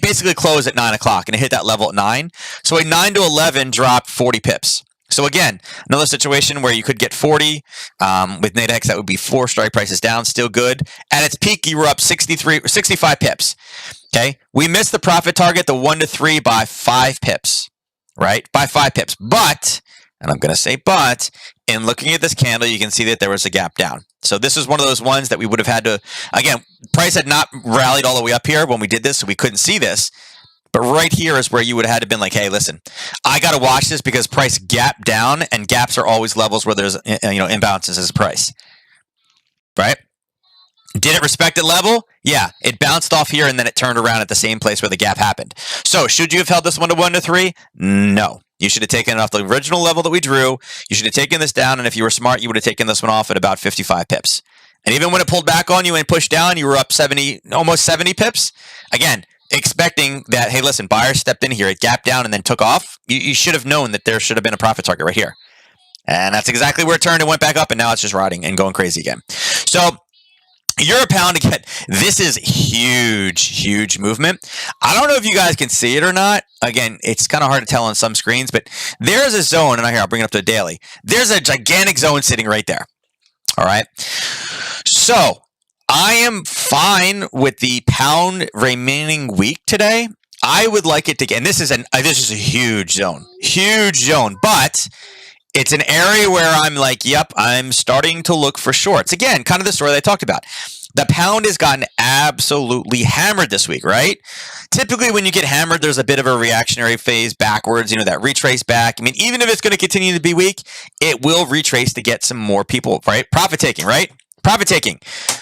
basically closed at 9 o'clock and it hit that level at 9. So a 9 to 11 dropped 40 pips. So again, another situation where you could get 40 with Nadex, that would be 4 strike prices down, still good. At its peak, you were up 65 pips. Okay, we missed the profit target, the 1 to 3, by 5 pips, right? By 5 pips. But, and I'm going to say but, in looking at this candle, you can see that there was a gap down. So this is one of those ones that we would have had to, again, price had not rallied all the way up here when we did this, so we couldn't see this. But right here is where you would have had to been like, hey, listen, I got to watch this because price gap down, and gaps are always levels where there's, imbalances as price, right? Did it respect the level? Yeah, it bounced off here and then it turned around at the same place where the gap happened. So should you have held this one to 1 to 3? No. You should have taken it off the original level that we drew. You should have taken this down, and if you were smart, you would have taken this one off at about 55 pips. And even when it pulled back on you and pushed down, you were up almost 70 pips. Again, expecting that, hey, listen, buyers stepped in here, it gapped down and then took off. You should have known that there should have been a profit target right here. And that's exactly where it turned and went back up, and now it's just rotting and going crazy again. So Euro pound again, this is huge movement. I don't know if you guys can see it or not. Again, it's kind of hard to tell on some screens, but there's a zone, and I'll bring it up to the daily. There's a gigantic zone sitting right there. All right. So I am fine with the pound remaining weak today. I would like it to get, and this is a huge zone, but it's an area where I'm like, yep, I'm starting to look for shorts. Again, kind of the story that I talked about. The pound has gotten absolutely hammered this week, right? Typically, when you get hammered, there's a bit of a reactionary phase backwards, that retrace back. I mean, even if it's going to continue to be weak, it will retrace to get some more people, right? Profit taking, right? Profit taking.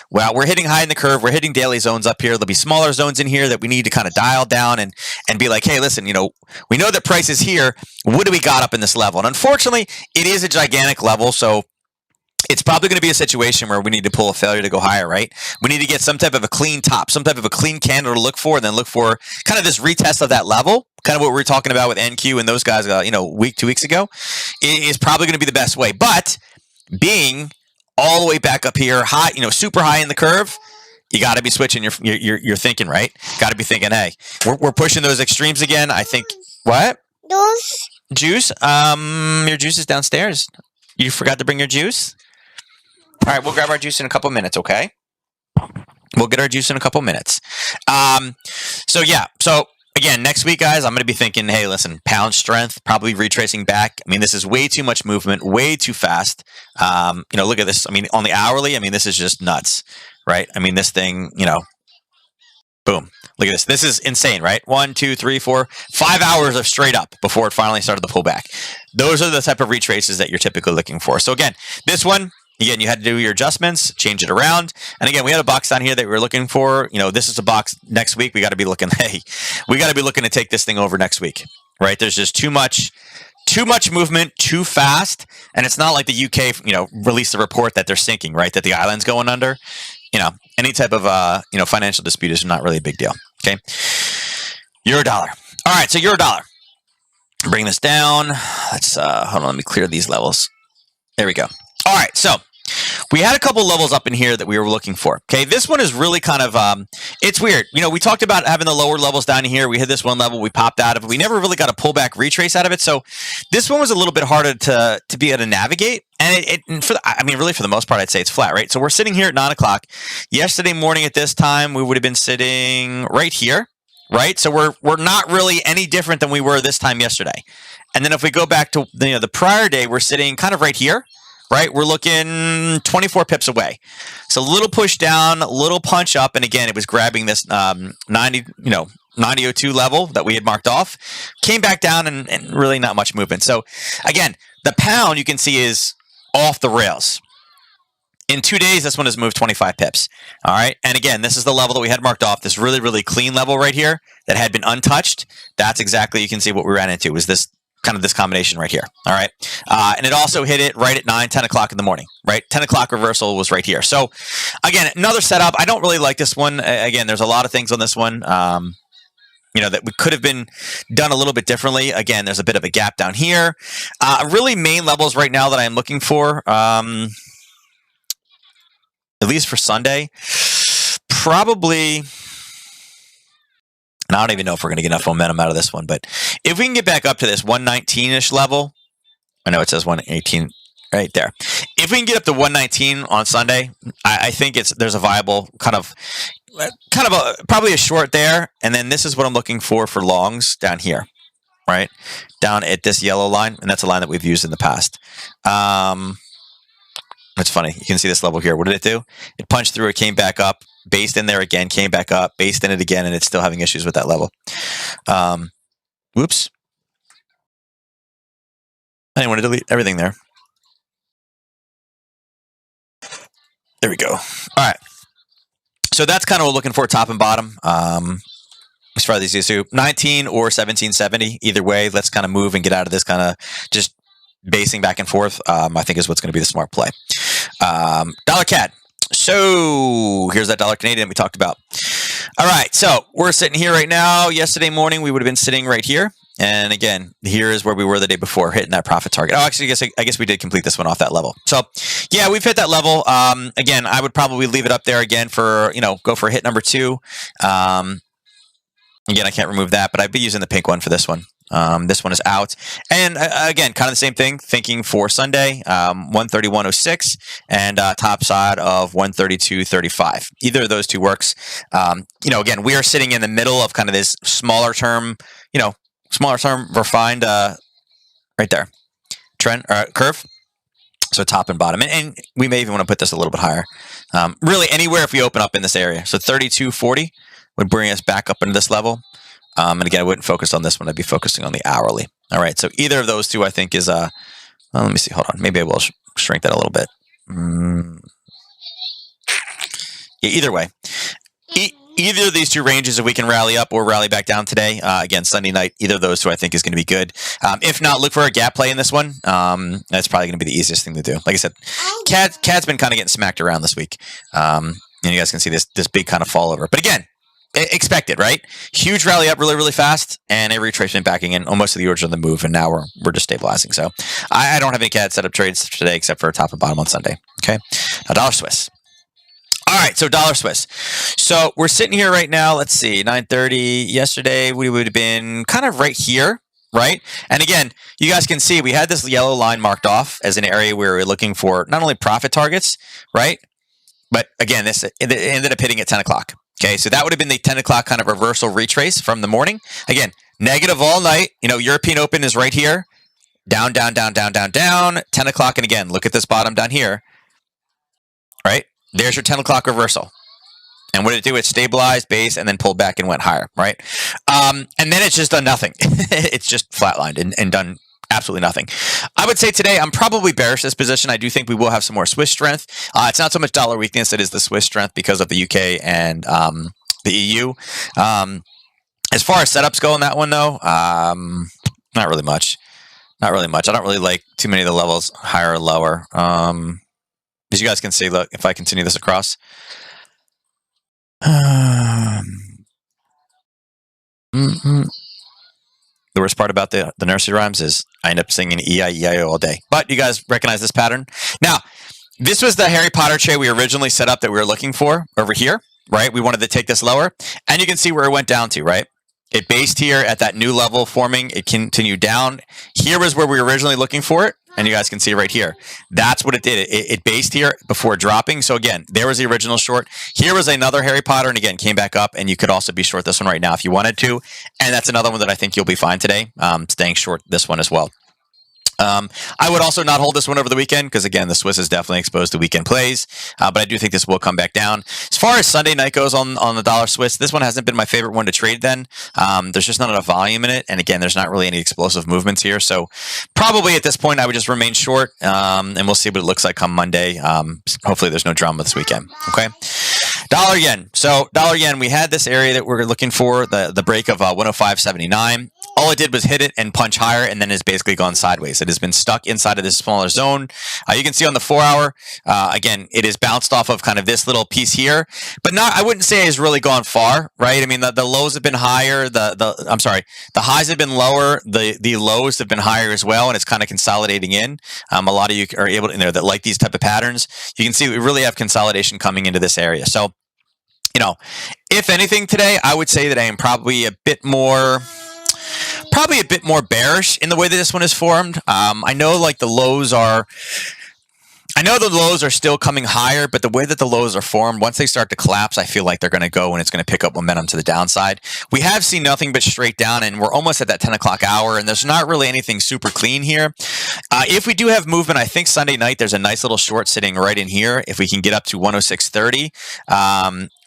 Well, we're hitting high in the curve. We're hitting daily zones up here. There'll be smaller zones in here that we need to kind of dial down and be like, hey, listen, we know that price is here. What do we got up in this level? And unfortunately, it is a gigantic level. So it's probably going to be a situation where we need to pull a failure to go higher, right? We need to get some type of a clean top, some type of a clean candle to look for, and then look for kind of this retest of that level, kind of what we were talking about with NQ and those guys, 2 weeks ago, is probably going to be the best way. But being all the way back up here, high, super high in the curve, you got to be switching your thinking, right? Got to be thinking, hey, we're pushing those extremes again. I think what? Juice? Your juice is downstairs. You forgot to bring your juice? All right, we'll grab our juice in a couple minutes, okay? We'll get our juice in a couple minutes. So again, next week, guys, I'm going to be thinking, hey, listen, pound strength, probably retracing back. I mean, this is way too much movement, way too fast. Look at this. I mean, on the hourly, this is just nuts, right? I mean, this thing, boom. Look at this. This is insane, right? 1, 2, 3, 4, 5 hours of straight up before it finally started to pull back. Those are the type of retraces that you're typically looking for. So again, this one, Again, you had to do your adjustments, change it around. And again, we had a box down here that we were looking for. This is a box next week. We got to be looking, hey, we got to be looking to take this thing over next week, right? There's just too much movement, too fast. And it's not like the UK, released a report that they're sinking, right? That the island's going under. Any type of, financial dispute is not really a big deal. Okay. Euro dollar. All right. So euro dollar. Bring this down. Let's, hold on. Let me clear these levels. There we go. All right. So we had a couple levels up in here that we were looking for. Okay, this one is really kind of, it's weird. We talked about having the lower levels down here. We hit this one level, we popped out of it. We never really got a pullback retrace out of it. So this one was a little bit harder to be able to navigate. And really for the most part, I'd say it's flat, right? So we're sitting here at 9 o'clock. Yesterday morning at this time, we would have been sitting right here, right? So we're not really any different than we were this time yesterday. And then if we go back to the prior day, we're sitting kind of right here. Right, we're looking 24 pips away. So a little push down, a little punch up, and again, it was grabbing this 90.02 level that we had marked off. Came back down, and really not much movement. So again, the pound you can see is off the rails. In 2 days, this one has moved 25 pips. All right, and again, this is the level that we had marked off. This really, really clean level right here that had been untouched. That's exactly, you can see what we ran into was this. Kind of this combination right here. All right. And it also hit it right at 10 o'clock in the morning, right? 10 o'clock reversal was right here. So again, another setup. I don't really like this one. Again, there's a lot of things on this one, that we could have been done a little bit differently. Again, there's a bit of a gap down here. Really main levels right now that I'm looking for, at least for Sunday, probably... And I don't even know if we're going to get enough momentum out of this one, but if we can get back up to this 119-ish level, I know it says 118 right there. If we can get up to 119 on Sunday, I think there's a viable probably a short there. And then this is what I'm looking for longs down here, right? Down at this yellow line. And that's a line that we've used in the past. It's funny. You can see this level here. What did it do? It punched through. It came back up. Based in there again, came back up, based in it again, and it's still having issues with that level. Whoops. I didn't want to delete everything there. There we go. All right. So that's kind of what we're looking for, top and bottom. As far as these two, 19 or 1770, either way, let's kind of move and get out of this kind of just basing back and forth, I think is what's going to be the smart play. Dollar CAD. So here's that dollar Canadian we talked about. All right, so we're sitting here right now. Yesterday morning, we would have been sitting right here. And again, here is where we were the day before, hitting that profit target. Oh, actually, I guess we did complete this one off that level. So yeah, we've hit that level. Again, I would probably leave it up there again for, go for hit number 2. Again, I can't remove that, but I'd be using the pink one for this one. This one is out. And again, kind of the same thing, thinking for Sunday, 131.06 and top side of 132.35. Either of those two works. Again, we are sitting in the middle of kind of this smaller term refined right there trend curve. So top and bottom. And we may even want to put this a little bit higher. Really anywhere if we open up in this area. So 32.40 would bring us back up into this level. And again, I wouldn't focus on this one. I'd be focusing on the hourly. All right. So either of those two, I think, is well, let me see. Hold on. Maybe I will shrink that a little bit. Yeah, either way. Either of these two ranges, if we can rally up or rally back down today, again, Sunday night, either of those two I think is going to be good. If not, look for a gap play in this one. That's probably going to be the easiest thing to do. Like I said, CAD's been kind of getting smacked around this week. And you guys can see this big kind of fall over. But again, expected, right? Huge rally up really, really fast, and a retracement backing in. Almost of the orders on the move, and now we're just stabilizing. So I don't have any CAD setup trades today except for top and bottom on Sunday. Okay, now dollar Swiss. All right, so dollar Swiss. So we're sitting here right now. Let's see, 9:30. Yesterday we would have been kind of right here, right? And again, you guys can see we had this yellow line marked off as an area where we're looking for not only profit targets, right? But again, it ended up hitting at 10 o'clock. Okay, so that would have been the 10 o'clock kind of reversal retrace from the morning. Again, negative all night. European Open is right here. Down, down, down, down, down, down. 10 o'clock, and again, look at this bottom down here. Right? There's your 10 o'clock reversal. And what did it do? It stabilized, base, and then pulled back and went higher, right? And then it's just done nothing. It's just flatlined and done absolutely nothing. I would say today I'm probably bearish this position. I do think we will have some more Swiss strength. It's not so much dollar weakness; it is the Swiss strength because of the UK and the EU. As far as setups go in that one, though, not really much. Not really much. I don't really like too many of the levels higher or lower. As you guys can see, look, if I continue this across. The worst part about the nursery rhymes is I end up singing E-I-E-I-O all day. But you guys recognize this pattern? Now, this was the Harry Potter trade we originally set up that we were looking for over here, right? We wanted to take this lower. And you can see where it went down to, right? It based here at that new level forming. It continued down. Here was where we were originally looking for it. And you guys can see right here. That's what it did. It based here before dropping. So again, there was the original short. Here was another Harry Potter, and again, came back up. And you could also be short this one right now if you wanted to. And that's another one that I think you'll be fine today, staying short this one as well. I would also not hold this one over the weekend because, again, the Swiss is definitely exposed to weekend plays. But I do think this will come back down. As far as Sunday night goes on the dollar Swiss, this one hasn't been my favorite one to trade then. There's just not enough volume in it. And, again, there's not really any explosive movements here. So probably at this point, I would just remain short. And we'll see what it looks like come Monday. Hopefully there's no drama this weekend. Okay. Dollar yen. So dollar yen, we had this area that we're looking for, the break of 105.79. All it did was hit it and punch higher, and then it's basically gone sideways. It has been stuck inside of this smaller zone. You can see on the 4-hour, again, it is bounced off of kind of this little piece here, but not. I wouldn't say it's really gone far, right? I mean, the lows have been higher. I'm sorry, the highs have been lower. The lows have been higher as well, and it's kind of consolidating in. A lot of you are able to, that like these type of patterns. You can see we really have consolidation coming into this area. So, if anything today, I would say that I am probably a bit more bearish in the way that this one is formed. I know the lows are still coming higher, but the way that the lows are formed, once they start to collapse, I feel like they're going to go and it's going to pick up momentum to the downside. We have seen nothing but straight down, and we're almost at that 10 o'clock hour, and there's not really anything super clean here. If we do have movement, I think Sunday night there's a nice little short sitting right in here. If we can get up to 106.30,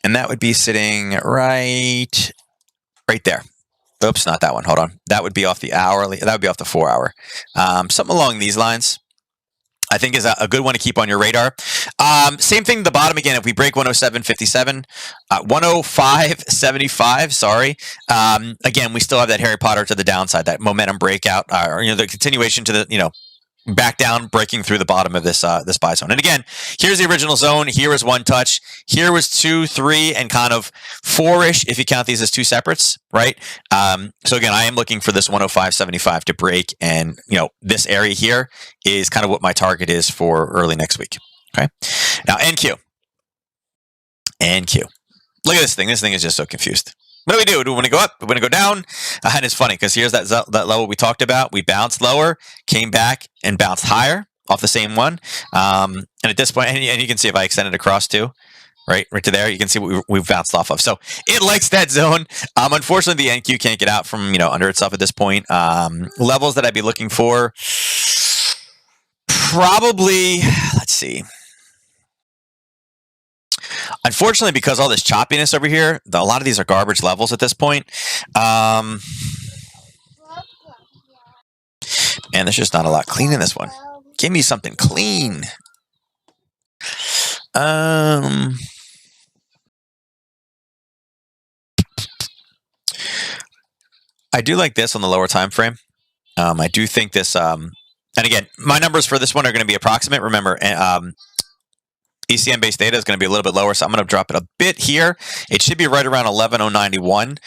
and that would be sitting right there. Oops, not that one. Hold on. That would be off the hourly. That would be off the 4-hour. Something along these lines, I think, is a good one to keep on your radar. Same thing at the bottom again. If we break 107.57, 105.75, sorry. Again, we still have that Harry Potter to the downside, that momentum breakout, or the continuation to the back down, breaking through the bottom of this buy zone. And again, here's the original zone. Here was one touch. Here was 2, 3, and kind of 4-ish if you count these as two separates, right? So again, I am looking for this 105.75 to break, and this area here is kind of what my target is for early next week. Okay. Now NQ. Look at this thing. This thing is just so confused. What do we do? Do we want to go up? Do we want to go down? And it's funny because here's that level we talked about. We bounced lower, came back, and bounced higher off the same one. And at this point, and you can see if I extend it across too, right to there, you can see what we've bounced off of. So it likes that zone. Unfortunately, the NQ can't get out from under itself at this point. Levels that I'd be looking for, probably. Let's see. Unfortunately, because all this choppiness over here, a lot of these are garbage levels at this point. And there's just not a lot clean in this one. Give me something clean. I do like this on the lower time frame. I do think this, and again, my numbers for this one are going to be approximate. Remember, ECM-based data is going to be a little bit lower, so I'm going to drop it a bit here. It should be right around 11.091.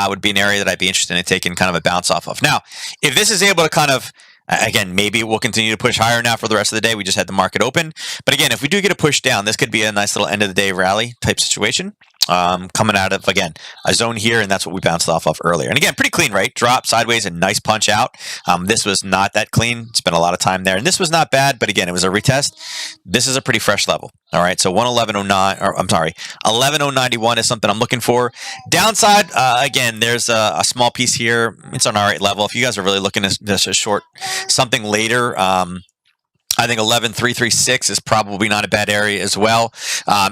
Would be an area that I'd be interested in taking kind of a bounce off of. Now, if this is able to kind of, again, maybe we'll continue to push higher now for the rest of the day. We just had the market open. But again, if we do get a push down, this could be a nice little end-of-the-day rally type situation. Coming out of, again, a zone here, and that's what we bounced off of earlier. And again, pretty clean, right? Drop sideways and nice punch out. This was not that clean. Spent a lot of time there. And this was not bad, but again, it was a retest. This is a pretty fresh level. All right, so 111.09, or I'm sorry, 11.091 is something I'm looking for. Downside, again, there's a small piece here. It's on our right level. If you guys are really looking at this short something later, I think 11,336 is probably not a bad area as well.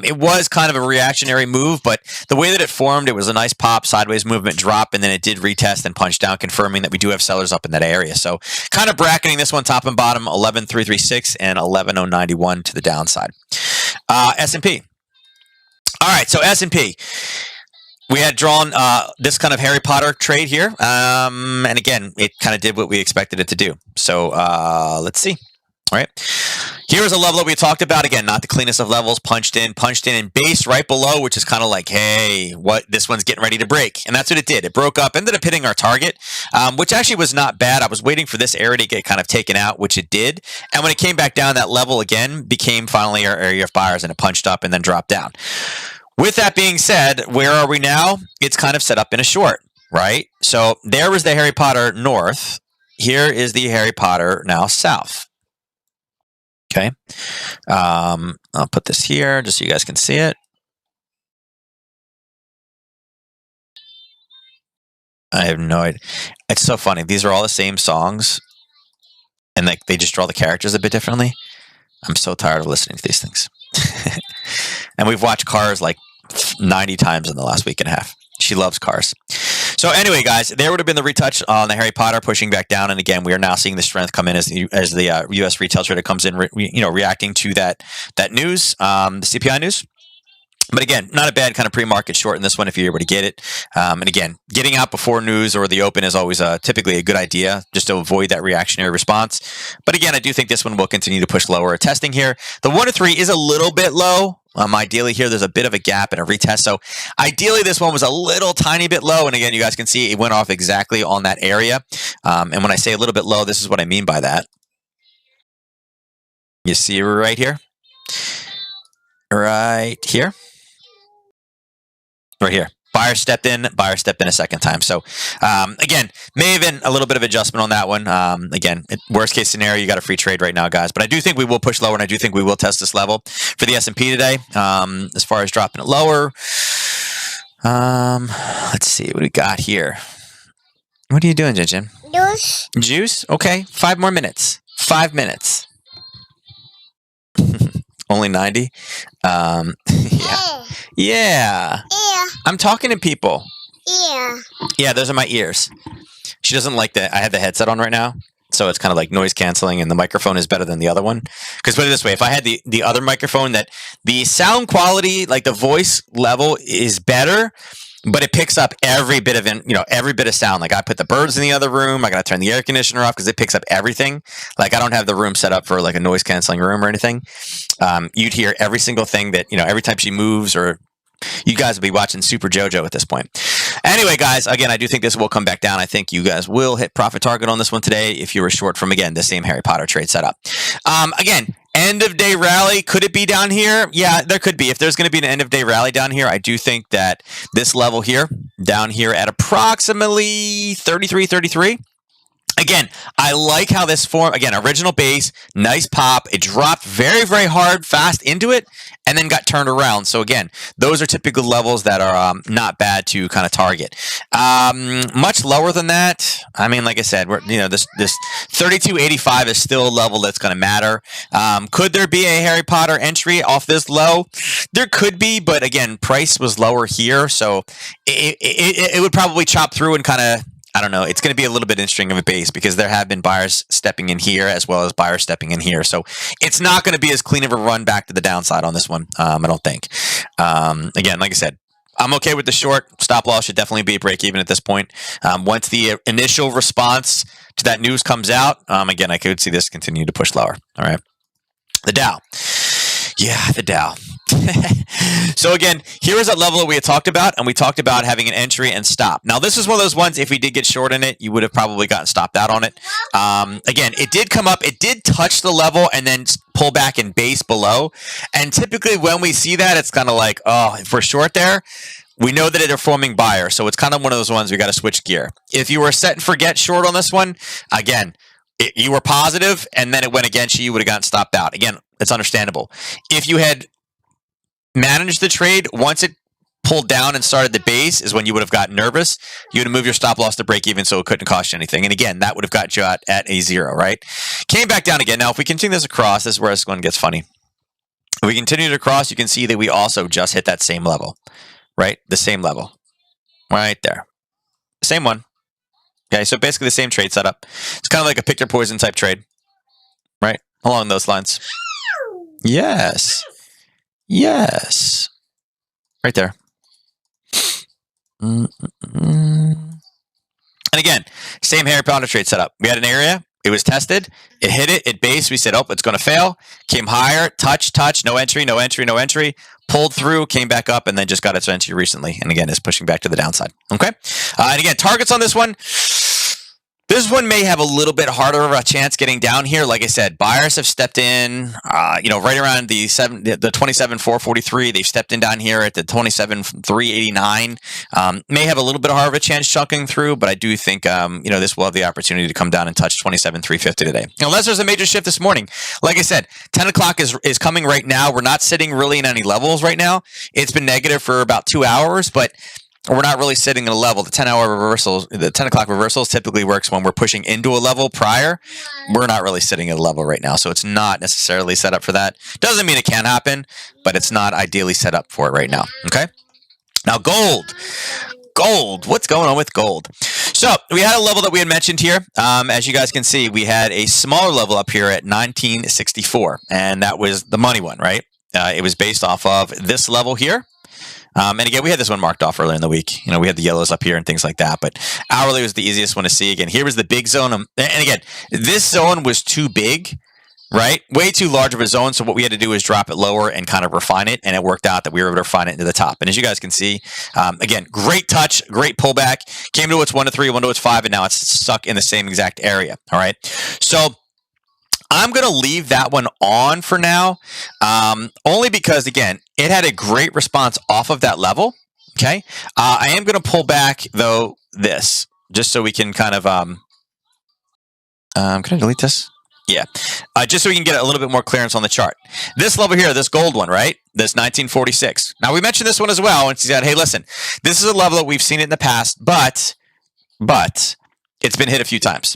It was kind of a reactionary move, but the way that it formed, it was a nice pop, sideways movement, drop, and then it did retest and punch down, confirming that we do have sellers up in that area. So kind of bracketing this one top and bottom, 11,336 and 11,091 to the downside. S&P. All right, so S&P. We had drawn this kind of Harry Potter trade here. And again, it kind of did what we expected it to do. So let's see. All right. Here is a level that we talked about. Again, not the cleanest of levels. Punched in, and base right below, which is kind of like, hey, what? This one's getting ready to break. And that's what it did. It broke up, ended up hitting our target, which actually was not bad. I was waiting for this area to get kind of taken out, which it did. And when it came back down, that level again became finally our area of buyers, and it punched up and then dropped down. With that being said, where are we now? It's kind of set up in a short, right? So there was the Harry Potter north. Here is the Harry Potter now south. Okay. I'll put this here just so you guys can see it. I have no idea. It's so funny. These are all the same songs, and like they just draw the characters a bit differently. I'm so tired of listening to these things. And we've watched Cars like 90 times in the last week and a half. She loves Cars. So anyway, guys, there would have been the retouch on the Harry Potter pushing back down, and again, we are now seeing the strength come in as the U.S. retail trader comes in, reacting to that news, the CPI news. But again, not a bad kind of pre-market short in this one if you're able to get it. And again, getting out before news or the open is always typically a good idea just to avoid that reactionary response. But again, I do think this one will continue to push lower. Testing here, the 1 to 3 is a little bit low. Ideally here, there's a bit of a gap and a retest. So ideally, this one was a little tiny bit low. And again, you guys can see it went off exactly on that area. And when I say a little bit low, this is what I mean by that. You see right here? Right here? Right here. Buyer stepped in a second time. So, again, may have been a little bit of adjustment on that one. Again, worst case scenario, you got a free trade right now, guys. But I do think we will push lower, and I do think we will test this level for the S&P today. As far as dropping it lower, let's see what we got here. What are you doing, Jin? Juice. Juice? Okay, 5 more minutes. 5 minutes. Only 90? Yeah. Yeah. Yeah. I'm talking to people. Yeah. Yeah, those are my ears. She doesn't like that. I have the headset on right now, so it's kind of like noise canceling, and the microphone is better than the other one. Because put it this way, if I had the other microphone, that the sound quality, like the voice level, is better, but it picks up every bit of every bit of sound. Like I put the birds in the other room. I got to turn the air conditioner off because it picks up everything. Like I don't have the room set up for like a noise canceling room or anything. You'd hear every single thing that every time she moves, or you guys will be watching Super JoJo at this point. Anyway, guys, again, I do think this will come back down. I think you guys will hit profit target on this one today if you were short from, again, the same Harry Potter trade setup. Again, end of day rally. Could it be down here? Yeah, there could be. If there's going to be an end of day rally down here, I do think that this level here, down here at approximately 33. Again, I like how this form, again, original base, nice pop. It dropped very, very hard, fast into it, and then got turned around. So again, those are typical levels that are not bad to kind of target. Much lower than that. I mean, like I said, this 32.85 is still a level that's going to matter. Could there be a Harry Potter entry off this low? There could be, but again, price was lower here, so it would probably chop through and kind of, I don't know. It's going to be a little bit interesting of a base because there have been buyers stepping in here as well as buyers stepping in here. So it's not going to be as clean of a run back to the downside on this one, I don't think. Again, like I said, I'm okay with the short. Stop loss should definitely be a break even at this point. Once the initial response to that news comes out, again, I could see this continue to push lower. All right. The Dow. Yeah, the Dow. So again, here is that level that we had talked about, and we talked about having an entry and stop. Now, this is one of those ones, if we did get short in it, you would have probably gotten stopped out on it. Again, it did come up, it did touch the level and then pull back and base below. And typically when we see that, it's kind of like, oh, if we're short there, we know that they're forming buyer. So it's kind of one of those ones we got to switch gear. If you were set and forget short on this one, again, you were positive and then it went against you, you would have gotten stopped out. Again, it's understandable. If you had manage the trade once it pulled down and started the base is when you would have gotten nervous. You would have moved your stop loss to break even so it couldn't cost you anything. And again, that would have got you at a 0, right? Came back down again. Now, if we continue this across, this is where this one gets funny. If we continue to cross, you can see that we also just hit that same level, right? The same level right there. Same one. Okay, so basically the same trade setup. It's kind of like a pick your poison type trade, right? Along those lines. Yes. Yes. Right there. And again, same Harry Potter trade setup. We had an area. It was tested. It hit it. It based. We said, oh, it's going to fail. Came higher. Touch. No entry. Pulled through. Came back up. And then just got its entry recently. And again, is pushing back to the downside. Okay. And again, targets on this one. This one may have a little bit harder of a chance getting down here. Like I said, buyers have stepped in, right around the 27,443. They've stepped in down here at the 27,389. May have a little bit harder of a chance chunking through, but I do think, this will have the opportunity to come down and touch 27,350 today. Unless there's a major shift this morning. Like I said, 10 o'clock is coming right now. We're not sitting really in any levels right now. It's been negative for about 2 hours, but we're not really sitting at a level. The 10 o'clock reversals typically works when we're pushing into a level prior. We're not really sitting at a level right now, so it's not necessarily set up for that. Doesn't mean it can't happen, but it's not ideally set up for it right now. Okay. Now gold. What's going on with gold? So we had a level that we had mentioned here. As you guys can see, we had a smaller level up here at 1964, and that was the money one, right? It was based off of this level here. And again, we had this one marked off earlier in the week. We had the yellows up here and things like that. But hourly was the easiest one to see. Again, here was the big zone. And again, this zone was too big, right? Way too large of a zone. So what we had to do is drop it lower and kind of refine it. And it worked out that we were able to refine it into the top. And as you guys can see, again, great touch, great pullback. Came to its 1 to 3, 1 to its 5, and now it's stuck in the same exact area. All right. So I'm going to leave that one on for now, only because, again, it had a great response off of that level, okay? I am going to pull back, though, this, just so we can kind of, can I delete this? Yeah, just so we can get a little bit more clearance on the chart. This level here, this gold one, right? This 1946. Now, we mentioned this one as well, and she said, hey, listen, this is a level that we've seen it in the past, but it's been hit a few times,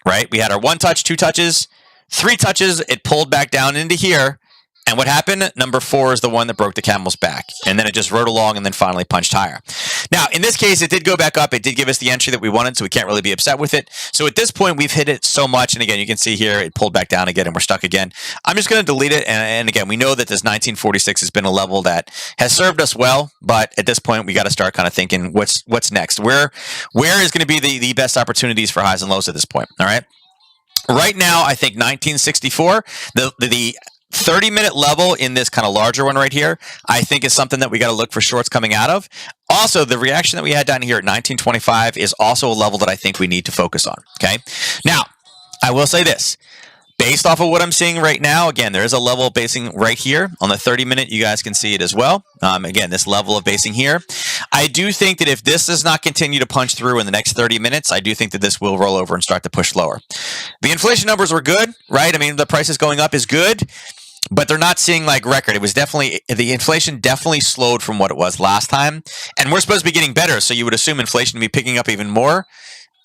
right? We had our 1 touch, 2 touches, 3 touches, it pulled back down into here. And what happened? Number 4 is the one that broke the camel's back. And then it just rode along and then finally punched higher. Now, in this case, it did go back up. It did give us the entry that we wanted, so we can't really be upset with it. So at this point, we've hit it so much. And again, you can see here, it pulled back down again and we're stuck again. I'm just going to delete it. And again, we know that this 1946 has been a level that has served us well. But at this point, we got to start kind of thinking, what's next? Where is going to be the best opportunities for highs and lows at this point? All right. Right now, I think 1964, the 30-minute level in this kind of larger one right here, I think is something that we got to look for shorts coming out of. Also, the reaction that we had down here at 1925 is also a level that I think we need to focus on. Okay. Now, I will say this. Based off of what I'm seeing right now, again, there is a level of basing right here on the 30-minute. You guys can see it as well. Again, this level of basing here. I do think that if this does not continue to punch through in the next 30 minutes, I do think that this will roll over and start to push lower. The inflation numbers were good, right? I mean, the prices going up is good, but they're not seeing like record. It was definitely, the inflation definitely slowed from what it was last time. And we're supposed to be getting better. So you would assume inflation to be picking up even more.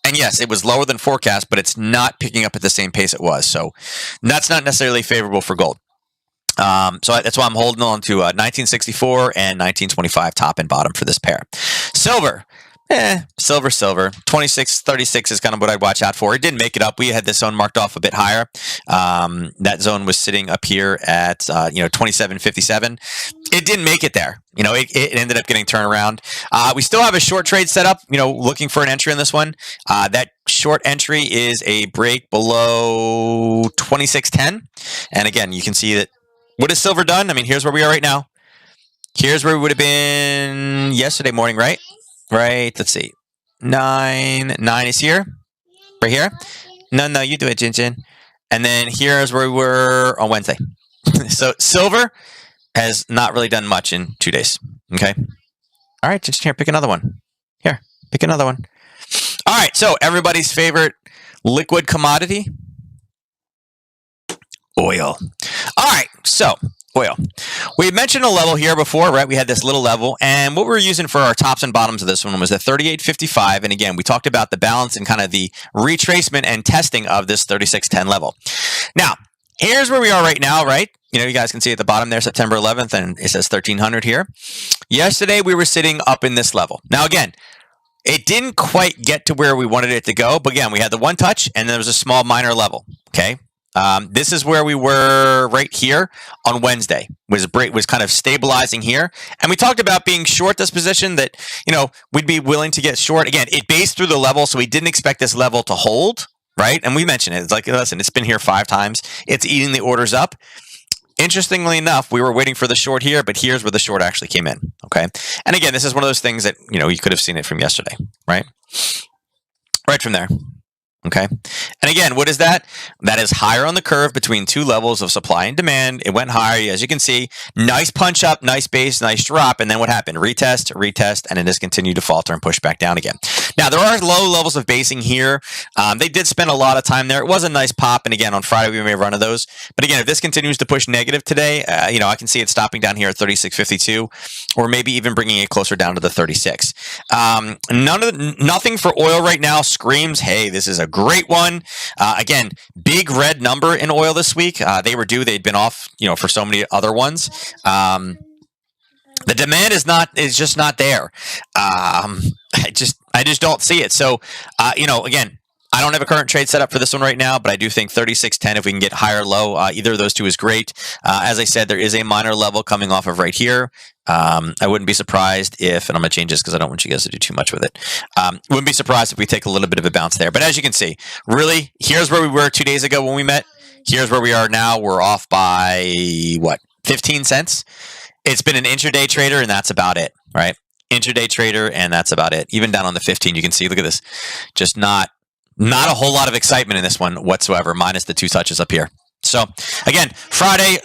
And yes, it was lower than forecast, but it's not picking up at the same pace it was. So that's not necessarily favorable for gold. So that's why I'm holding on to 1964 and 1925 top and bottom for this pair. Silver. Silver. 2636 is kind of what I'd watch out for. It didn't make it up. We had this zone marked off a bit higher. That zone was sitting up here at 2757. It didn't make it there. It ended up getting turned around. We still have a short trade set up, looking for an entry in this one. That short entry is a break below 2610. And again, you can see that. What has silver done? I mean, here's where we are right now. Here's where we would have been yesterday morning, right? Right. Let's see. 9 is here. Right here. No, you do it, Jin. And then here's where we were on Wednesday. So silver has not really done much in 2 days. Okay. All right. Just here, pick another one. Here, pick another one. All right. So everybody's favorite liquid commodity. Oil. All right. So Oil. We mentioned a level here before, right? We had this little level, and what we were using for our tops and bottoms of this one was the 38.55. And again, we talked about the balance and kind of the retracement and testing of this 36.10 level. Now, here's where we are right now, right? You guys can see at the bottom there, September 11th, and it says 1300 here. Yesterday, we were sitting up in this level. Now, again, it didn't quite get to where we wanted it to go, but again, we had the one touch, and there was a small minor level, okay? This is where we were right here on Wednesday, was kind of stabilizing here. And we talked about being short this position, that, we'd be willing to get short. Again, it based through the level, so we didn't expect this level to hold, right? And we mentioned it. It's like, listen, it's been here 5 times. It's eating the orders up. Interestingly enough, we were waiting for the short here, but here's where the short actually came in, okay? And again, this is one of those things that, you could have seen it from yesterday, right? Right from there. Okay. And again, what is that? That is higher on the curve between 2 levels of supply and demand. It went higher, as you can see. Nice punch up, nice base, nice drop. And then what happened? Retest, and it has continued to falter and push back down again. Now, there are low levels of basing here. They did spend a lot of time there. It was a nice pop. And again, on Friday, we may run of those. But again, if this continues to push negative today, I can see it stopping down here at 36.52, or maybe even bringing it closer down to the 36. Nothing for oil right now screams, hey, this is a great one. Again, big red number in oil this week. They were due. They'd been off, for so many other ones. The demand is just not there. I just don't see it. So, again, I don't have a current trade set up for this one right now, but I do think 36.10, if we can get higher low, either of those two is great. As I said, there is a minor level coming off of right here. I wouldn't be surprised if, and I'm going to change this because I don't want you guys to do too much with it. Wouldn't be surprised if we take a little bit of a bounce there. But as you can see, really, here's where we were 2 days ago when we met. Here's where we are now. We're off by, 15 cents? It's been an intraday trader, and that's about it, right? Intraday trader, and that's about it. Even down on the 15, you can see, look at this. Just not a whole lot of excitement in this one whatsoever, minus the 2 touches up here. So, again, Friday,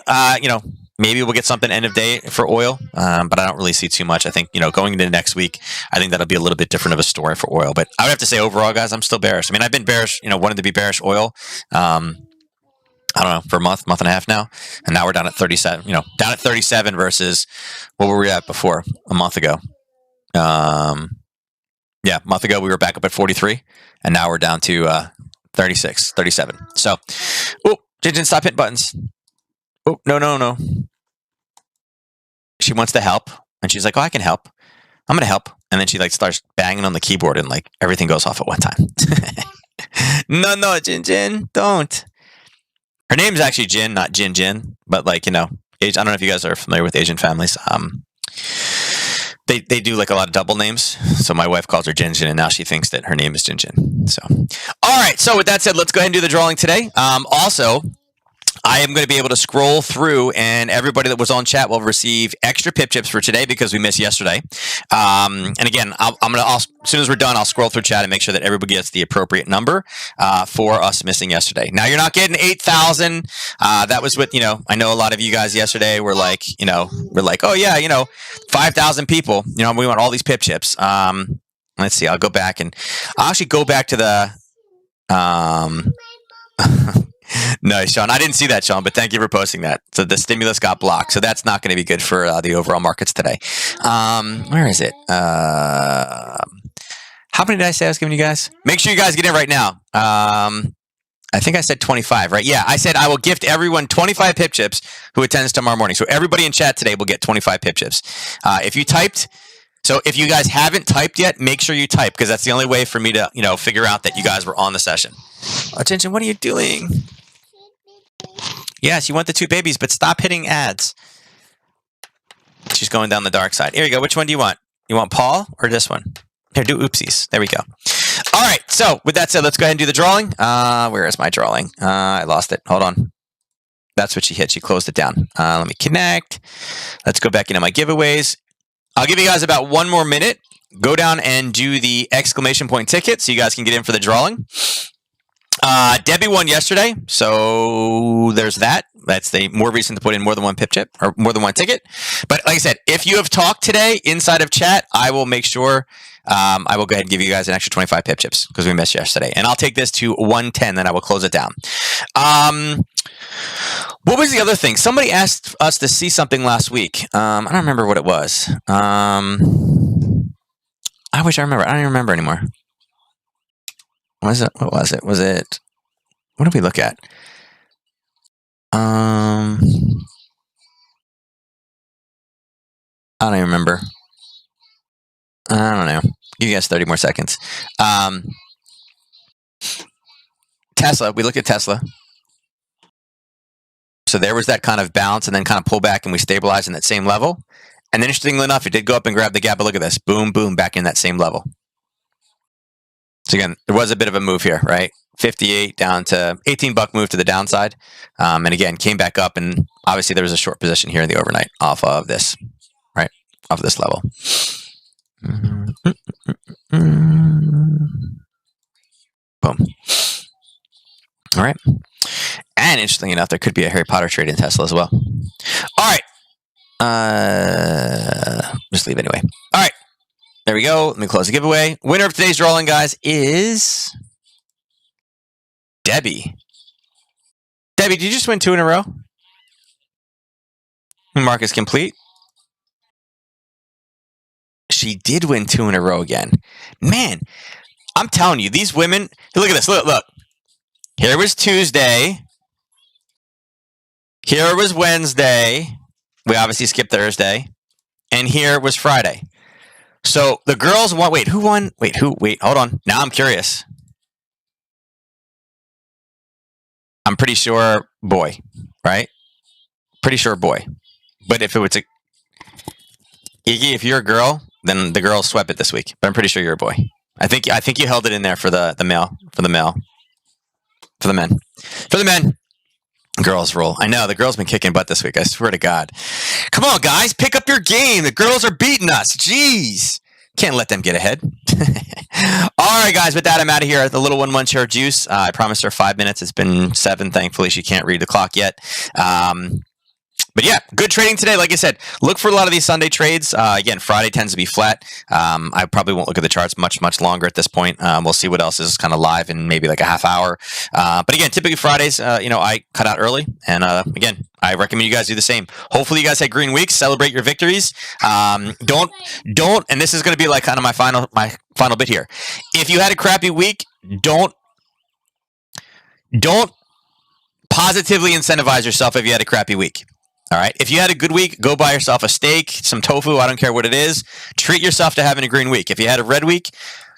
maybe we'll get something end of day for oil, but I don't really see too much. I think, going into next week, I think that'll be a little bit different of a story for oil. But I would have to say overall, guys, I'm still bearish. I mean, I've been bearish, wanted to be bearish oil, I don't know, for a month and a half now. And now we're down at 37, down at 37 versus what were we at before a month ago? A month ago we were back up at 43, and now we're down to 36, 37. So, Jinjin, stop hitting buttons. Oh, no. She wants to help, and she's like, I can help. I'm going to help. And then she starts banging on the keyboard, and everything goes off at one time. No, Jinjin, don't. Her name's actually Jin, not Jin, but I don't know if you guys are familiar with Asian families. They do a lot of double names. So my wife calls her Jin, and now she thinks that her name is Jin. So, all right. So with that said, let's go ahead and do the drawing today. Also, I am going to be able to scroll through, and everybody that was on chat will receive extra pip chips for today because we missed yesterday. And again, as soon as we're done, I'll scroll through chat and make sure that everybody gets the appropriate number for us missing yesterday. Now, you're not getting 8,000. That was what, I know a lot of you guys yesterday were like, oh yeah, 5,000 people, we want all these pip chips. Let's see, I'll go back and I'll actually go back to the, no, Sean, I didn't see that, Sean, but thank you for posting that. So the stimulus got blocked, so that's not going to be good for the overall markets today. Where is it? How many did I say I was giving you guys? Make sure you guys get in right now. I think I said 25, right? Yeah, I said I will gift everyone 25 pip chips who attends tomorrow morning. So everybody in chat today will get 25 pip chips. If you typed... So if you guys haven't typed yet, make sure you type, because that's the only way for me to, figure out that you guys were on the session. Attention, what are you doing? Yes, you want the 2 babies, but stop hitting ads. She's going down the dark side. Here you go. Which one do you want? You want Paul or this one? Here, do oopsies. There we go. All right. So with that said, let's go ahead and do the drawing. Where is my drawing? I lost it. Hold on. That's what she hit. She closed it down. Let me connect. Let's go back into my giveaways. I'll give you guys about 1 more minute. Go down and do the exclamation point ticket so you guys can get in for the drawing. Debbie won yesterday, so there's that. That's the more reason to put in more than 1 pip chip or more than 1 ticket. But like I said, if you have talked today inside of chat, I will make sure I will go ahead and give you guys an extra 25 pip chips because we missed yesterday. And I'll take this to 110, then I will close it down. What was the other thing? Somebody asked us to see something last week. I don't remember what it was. I wish I remember. I don't even remember anymore. What was it? What was it? Was it? What did we look at? I don't even remember. I don't know. Give you guys 30 more seconds. Tesla. We looked at Tesla. So there was that kind of bounce and then kind of pull back and we stabilized in that same level. And then interestingly enough, it did go up and grab the gap. But look at this. Boom, boom, back in that same level. So again, there was a bit of a move here, right? 58 down to $18 move to the downside. And again, came back up. And obviously there was a short position here in the overnight off of this, right? Off of this level. Boom. All right. And interestingly enough, there could be a Harry Potter trade in Tesla as well. All right. Just leave anyway. All right. There we go. Let me close the giveaway. Winner of today's drawing, guys, is Debbie. Debbie, did you just win 2 in a row? Mark is complete. She did win 2 in a row again. Man, I'm telling you, these women, look at this. Look. Here was Tuesday. Here was Wednesday. We obviously skipped Thursday. And here was Friday. So the girls won. Wait, who won? Wait, hold on. Now I'm curious. I'm pretty sure boy, right? Pretty sure boy. But if it was a Iggy, if you're a girl, then the girls swept it this week. But I'm pretty sure you're a boy. I think you held it in there for the male. For the men. Girls roll. I know the girls been kicking butt this week. I swear to God. Come on, guys, pick up your game. The girls are beating us. Jeez, can't let them get ahead. All right, guys. With that, I'm out of here. The little one share juice. I promised her 5 minutes. It's been 7. Thankfully, she can't read the clock yet. But yeah, good trading today. Like I said, look for a lot of these Sunday trades. Again, Friday tends to be flat. I probably won't look at the charts much longer at this point. We'll see what else is kind of live in maybe like a half hour. But again, typically Fridays, I cut out early. And again, I recommend you guys do the same. Hopefully you guys had green weeks. Celebrate your victories. Don't, and this is going to be like kind of my final bit here. If you had a crappy week, don't positively incentivize yourself if you had a crappy week. All right. If you had a good week, go buy yourself a steak, some tofu. I don't care what it is. Treat yourself to having a green week. If you had a red week,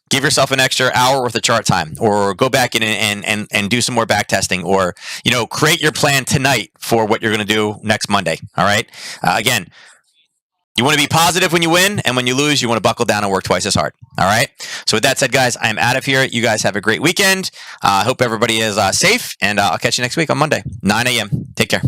give yourself an extra hour worth of chart time, or go back in and do some more back testing, or create your plan tonight for what you're going to do next Monday. All right. Again, you want to be positive when you win, and when you lose, you want to buckle down and work twice as hard. All right. So with that said, guys, I am out of here. You guys have a great weekend. I hope everybody is safe, and I'll catch you next week on Monday, 9 a.m. Take care.